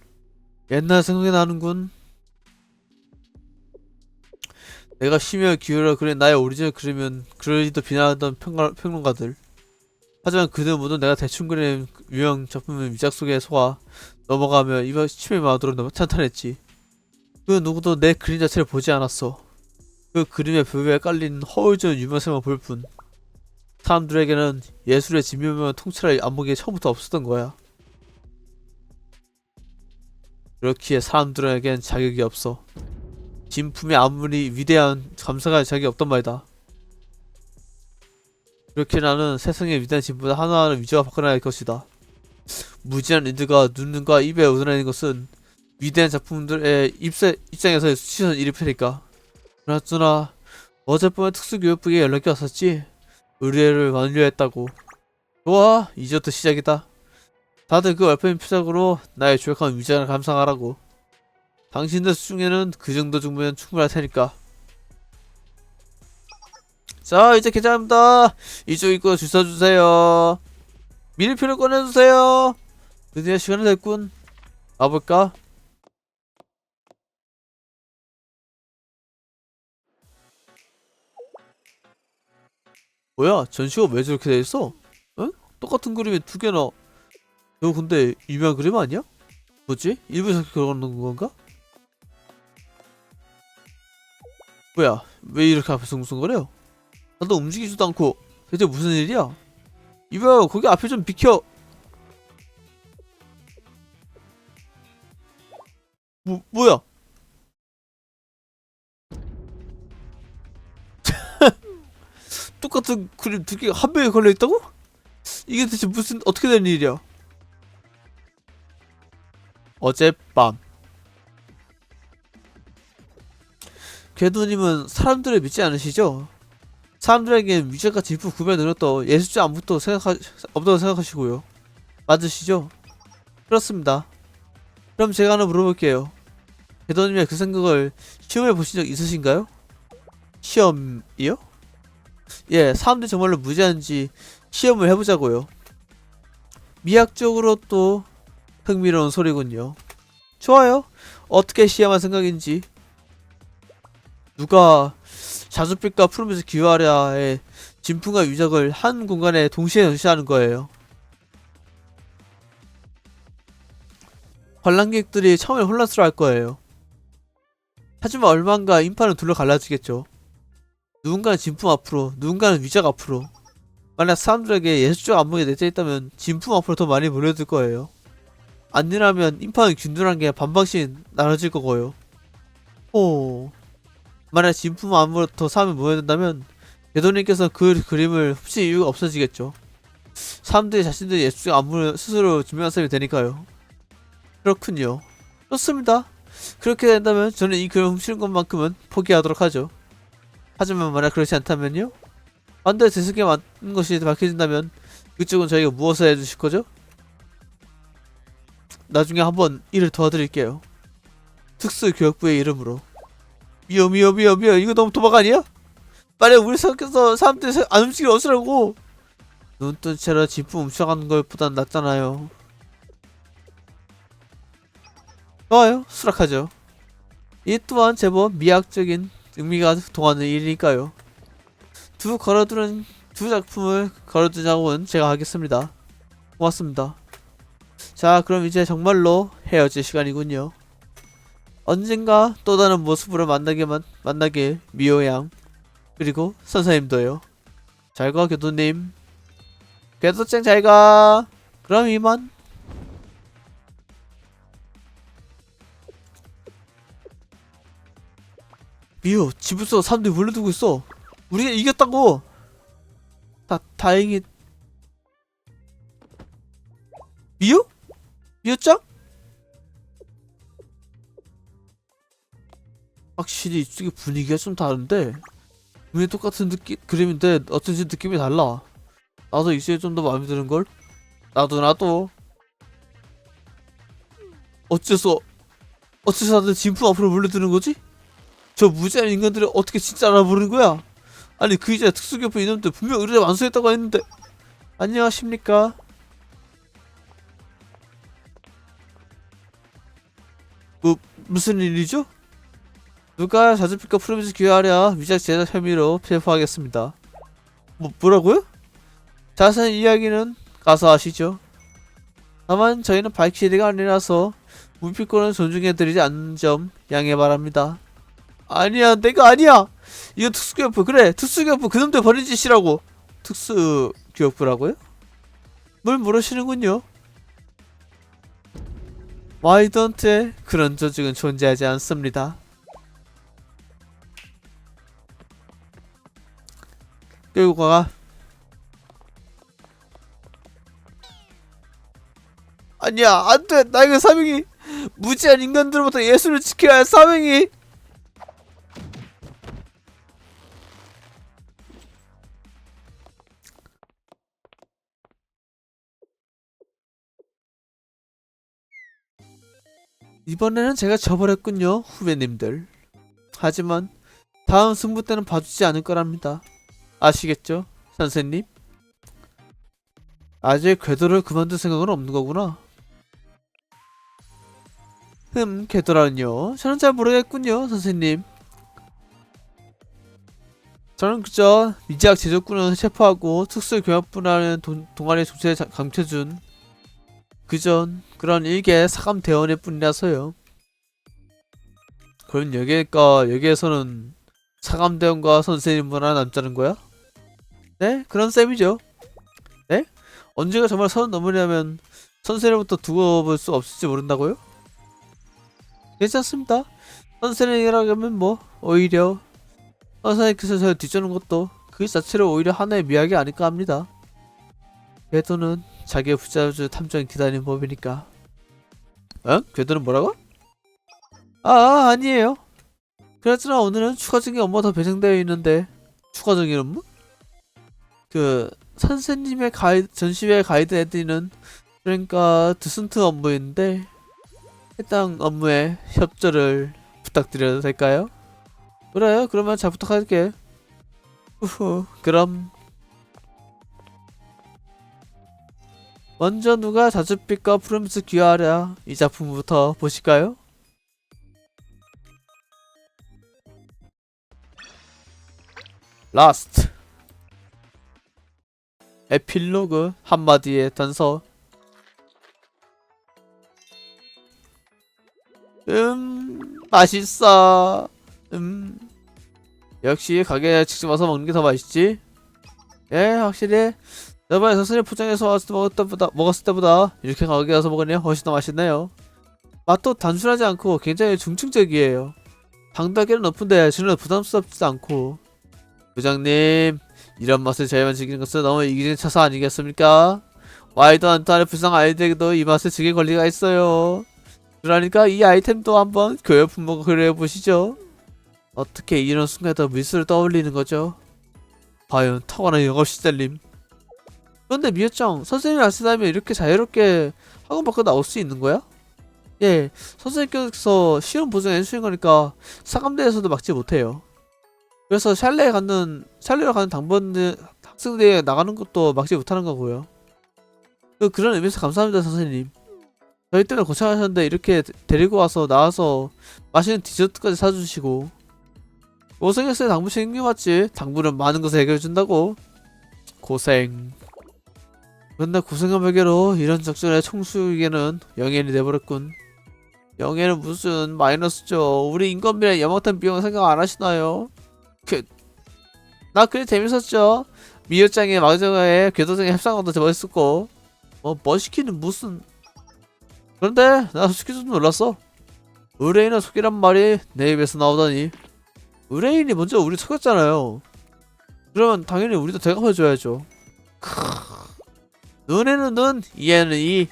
옛날 생각이 나는군. 내가 심혈 기울여 그린 나의 오리지널 그리면 그러지도 비난하던 평론가들. 하지만 그들 모두 내가 대충 그린 유형 작품을 위작 속에 속아 넘어가며 이번 치매 마음으로 너무 탄탄했지. 그 누구도 내 그림 자체를 보지 않았어. 그 그림의 벽에 깔린 허울진 유명세만 볼 뿐. 사람들에게는 예술의 진면을 통찰할 안목이 처음부터 없었던 거야. 그렇기에 사람들에겐 자격이 없어. 진품이 아무리 위대한 감상할 자격이 없단 말이다. 그렇게 나는 세상의 위대한 진품보다 하나하나 위조가 바꿔나갈 것이다. 무지한 인들과 눈과 입에 얻어내는 것은 위대한 작품들의 입장에서의 수치스러운 일일 테니까. 그나저나 어젯밤에 특수교육부에 연락이 왔었지? 의뢰를 완료했다고. 좋아, 이제부터 시작이다. 다들 그 얼핏 표적으로 나의 조약한 위장을 감상하라고. 당신들 수중에는 그 정도 정도면 충분할 테니까. 자, 이제 개장합니다. 이쪽 입구 줄 서주세요. 밀표를 꺼내주세요. 드디어 시간이 됐군. 가볼까? 뭐야, 전시가 왜 저렇게 돼있어? 응? 똑같은 그림이 두 개나. 이거 근데 유명한 그림 아니야? 뭐지? 일부 저렇게 걸어놓는 건가? 뭐야, 왜 이렇게 앞에서 웅성거려? 나도 움직이지도 않고. 대체 무슨 일이야? 이봐요, 거기 앞에 좀 비켜. 뭐야? 똑같은 그림 두 개가 한 병에 걸려있다고? 이게 대체 무슨 어떻게 된 일이야? 어젯밤 궤도님은 사람들을 믿지 않으시죠? 사람들에겐 위자과 진품 구별 능력도 예술자 아무것도 없다고 생각하시고요. 맞으시죠? 그렇습니다. 그럼 제가 하나 물어볼게요. 궤도님의 그 생각을 시험해 보신 적 있으신가요? 시험이요? 예, 사람들이 정말로 무지한지 시험을 해보자고요. 미학적으로 또 흥미로운 소리군요. 좋아요. 어떻게 시험할 생각인지. 누가 자줏빛과 푸른빛을 기화하랴의 진품과 유적을 한 공간에 동시에 전시하는 거예요. 관람객들이 처음에 혼란스러워할 거예요. 하지만 얼마인가 인파는 둘러 갈라지겠죠. 누군가는 진품 앞으로, 누군가는 위적 앞으로. 만약 사람들에게 예술적 안목이 내재 있다면 진품 앞으로 더 많이 몰려들 거예요. 아니라면 인파는 균등한 게 반반씩 나눠질 거고요. 만약 진품 안으로 더 사람이 모여든다면 궤도님께서 그 그림을 훔칠 이유가 없어지겠죠. 사람들이 자신들의 예술적 안무를 스스로 증명한 셈이 되니까요. 그렇군요. 좋습니다. 그렇게 된다면 저는 이 그림을 훔치는 것만큼은 포기하도록 하죠. 하지만 만약 그렇지 않다면요? 반대 제습기에 맞는 것이 밝혀진다면 그쪽은 저희가 무엇을 해주실 거죠? 나중에 한번 일을 도와드릴게요. 특수교육부의 이름으로. 미워 이거 너무 도박 아니야? 만약 우리 성격서 사람들이 안 움직이면 어쩌라고. 눈 뜬 채로 진품 훔쳐가는 것보단 낫잖아요. 좋아요. 수락하죠. 이 또한 제법 미학적인 의미가 동하는 일이니까요. 두 작품을 걸어둔 작업은 제가 하겠습니다. 고맙습니다. 자, 그럼 이제 정말로 헤어질 시간이군요. 언젠가 또 다른 모습으로 만나길 미호양 그리고 선생님도요. 잘가 교도님. 궤도짱 잘가. 그럼 이만. 미호 집에서 사람들이 몰려들고 있어. 우리가 이겼다고. 다행히. 미호? 미호짱? 확실히 이쪽의 분위기가 좀 다른데 분명히 똑같은 그림인데 어쩐지 느낌이 달라. 나도 이쪽이 좀 더 마음에 드는걸? 나도 어째서 다들 진품 앞으로 몰려드는 거지? 저 무지한 인간들을 어떻게 진짜 알아보는 거야? 아니 그 이제 특수교포 이놈들 분명 의뢰 완수했다고 했는데. 안녕하십니까? 무슨 일이죠? 누가 자주빛과 푸르빛을 기여하랴 위작 제작 혐의로 체포하겠습니다. 뭐라고요? 자세한 이야기는 가서 하시죠. 다만 저희는 밝힐 일이 아니라서 무피권을 존중해드리지 않는 점 양해 바랍니다. 아니야, 내가 아니야. 이건 특수교육부. 그래, 특수교육부 그놈들 버린 짓이라고. 특수교육부라고요? 뭘 모르시는군요. 와이던트에 그런 조직은 존재하지 않습니다. 교육과가 아니야, 안돼. 나에게 사명이 무지한 인간들로부터 예술을 지켜야 할 사명이. 이번에는 제가 져버렸군요, 후배님들. 하지만 다음 승부 때는 봐주지 않을 거랍니다. 아시겠죠, 선생님? 아직 궤도를 그만둘 생각은 없는 거구나. 궤도라는요? 저는 잘 모르겠군요, 선생님. 저는 그저 미지학 제조꾼을 체포하고 특수교육부라는 동아리 조치에 감춰준 그런 일개 사감 대원일 뿐이라서요. 그럼 여기에서는 사감 대원과 선생님만 하나 남자는 거야? 네? 그런 셈이죠. 네? 언제가 정말 30 넘으려면 선생님부터 두고 볼 수 없을지 모른다고요? 괜찮습니다. 선생님이라면 뭐 오히려 선생님께서 저를 뒤쫓는 것도 그 자체로 오히려 하나의 미학이 아닐까 합니다. 궤도는 자기의 부자주 탐정 기다리는 법이니까. 응? 궤도는 뭐라고? 아니에요. 그나저나 오늘은 추가적인 업무가 더 배정되어 있는데. 추가적인 업무? 그 선생님의 전시회 가이드 해드리는, 그러니까 드슨트 업무인데 해당 업무에 협조를 부탁드려도 될까요? 그래요? 그러면 잘 부탁할게. 후후. 그럼 먼저 누가 자줏빛과 푸른빛을 귀하랴, 이 작품부터 보실까요? 라스트. 에필로그 한마디의 단서. 맛있어. 역시 가게에 직접 와서 먹는 게 더 맛있지? 예, 확실히 저번에 선생님 포장해서 먹었을 때보다 이렇게 가게 가서 먹으니 훨씬 더 맛있네요. 맛도 단순하지 않고 굉장히 중증적이에요. 당도하기는 높은데 저는 부담스럽지도 않고. 부장님, 이런 맛을 저희만 즐기는 것은 너무 이기적인 처사 아니겠습니까? 와이드 안타의 불쌍한 아이들에게도 이 맛을 즐길 권리가 있어요. 그러니까 이 아이템도 한번 교회 품목을 그려보시죠. 어떻게 이런 순간에도 미술을 떠올리는 거죠? 과연 탁월한 영업시절님. 그런데 미호짱, 선생님이 아시다면 이렇게 자유롭게 학원 밖으로 나올 수 있는 거야? 예, 선생님께서 시험 보증해 주시는 거니까 사감대에서도 막지 못해요. 그래서 샬레로 가는 당번 학생들이 나가는 것도 막지 못하는 거고요. 그런 의미에서 감사합니다, 선생님. 저희 때문에 고생하셨는데 이렇게 데리고 와서 나와서 맛있는 디저트까지 사주시고. 고생했어요. 당부 챙겨왔지. 당부는 많은 것을 해결해준다고. 고생. 맨날 고생한 베개로 이런 작전의 총수에게는 영예인이 돼버렸군. 영예는 무슨 마이너스죠. 우리 인건비랑 야망탄 비용 생각 안 하시나요? 나 그게 재밌었죠. 미호짱의 마지막에 궤도장의 협상도 멋있었고. 멋있기는 무슨. 그런데 나 솔직히 좀 놀랐어. 의뢰인은 속이란 말이 내 입에서 나오다니. 의뢰인이 먼저 우리 속였잖아요. 그러면 당연히 우리도 대갚아줘야죠. 눈에는 눈, 이에는 이.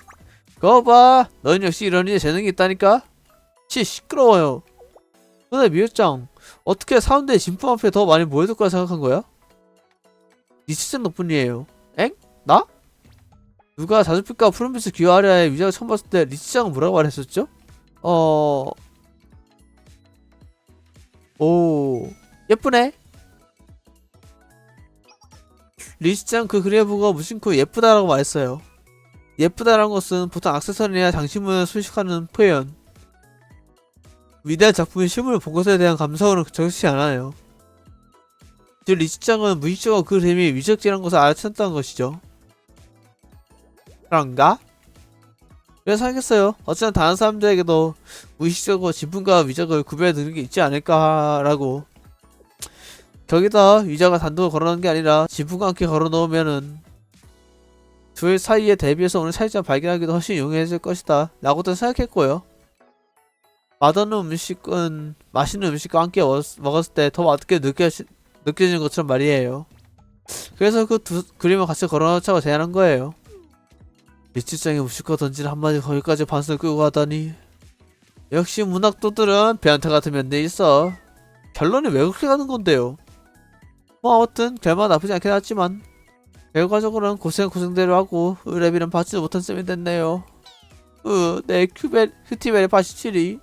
그거 봐, 넌 역시 이런 일에 재능이 있다니까? 시끄러워요. 근데 미호짱, 어떻게 사람들이 진품 앞에 더 많이 모여들 거라 생각한 거야? 리치짱 덕분이에요. 엥? 나? 누가 자줏빛과 푸른빛을 귀하랴의 위장을 처음 봤을 때 리치짱은 뭐라고 말했었죠? 오, 예쁘네. 리치짱 그 그림을 보고 무심코 예쁘다라고 말했어요. 예쁘다라는 것은 보통 액세서리나 장식물을 수식하는 표현. 위대한 작품의 실물을 본 것에 대한 감성으로 적지 않아요. 즉 리치짱은 무의식적으로 그 그림이 위적지라는 것을 알아챘다는 것이죠. 그런가? 그래서 하겠어요. 어쩌면 다른 사람들에게도 무의식적으로 진품과 위적을 구별해두는 게 있지 않을까라고. 거기다 위적을 단독으로 걸어놓은 게 아니라 진품과 함께 걸어놓으면은 둘 사이에 대비해서 오늘 차이점 발견하기도 훨씬 용이해질 것이다 라고도 생각했고요. 맛있는 음식과 함께 먹었을 때 더 맛있게 느껴지는 것처럼 말이에요. 그래서 그 두 그림을 같이 걸어놓자고 제안한 거예요. 리치짱이 무심코 던지는 한마디 거기까지 반성을 끌고 가다니. 역시 문학도들은 배한테 같은 면도 있어. 결론이 왜 그렇게 가는 건데요? 아무튼 결말 나쁘지 않긴 했지만 결과적으로는 고생대로 하고 의뢰비는 받지도 못한 셈이 됐네요. 내 큐티벨의 87이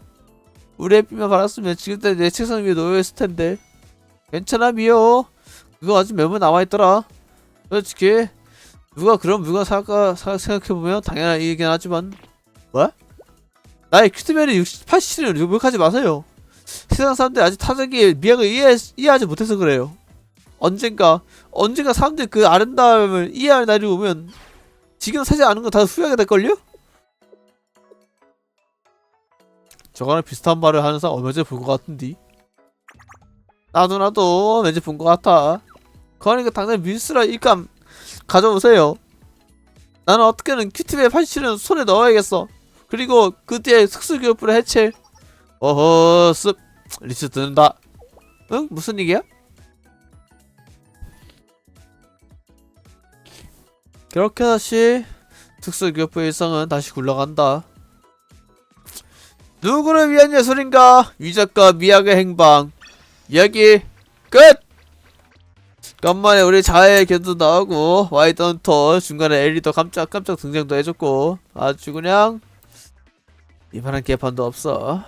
의뢰비만 받았으면 지금까지 내 책상 위에 놓여있을 텐데. 괜찮아 미호. 그거 아직 메모 남아있더라. 솔직히 누가 그런 물건 살까 생각해보면 당연한 일이긴 하지만. 뭐? 나의 큐티벨이 87을 욕하지 마세요. 세상 사람들이 아직 타작의 미학을 이해하지 못해서 그래요. 언젠가 사람들이 그 아름다움을 이해할 날이 오면 지금 사지 않은 거 다 후회하게 될걸요? 저거랑 비슷한 말을 하는 사람 얼마 전에 본 것 같은데. 나도 왠지 본 것 같아. 그러니까 당장 밀수라 일감 가져오세요. 나는 어떻게든 큐티벨 87은 손에 넣어야겠어. 그리고 그 뒤에 특수교육부를 해체. 어허 습 리스 듣는다. 응? 무슨 얘기야? 그렇게 다시 특수기업부의 일상은 다시 굴러간다. 누구를 위한 예술인가? 유작가 미학의 행방. 이야기 끝! 간만에 우리 자해 걔도 나오고 와이드 헌터 중간에 엘리도 깜짝 등장도 해줬고 아주 그냥 이만한 개판도 없어.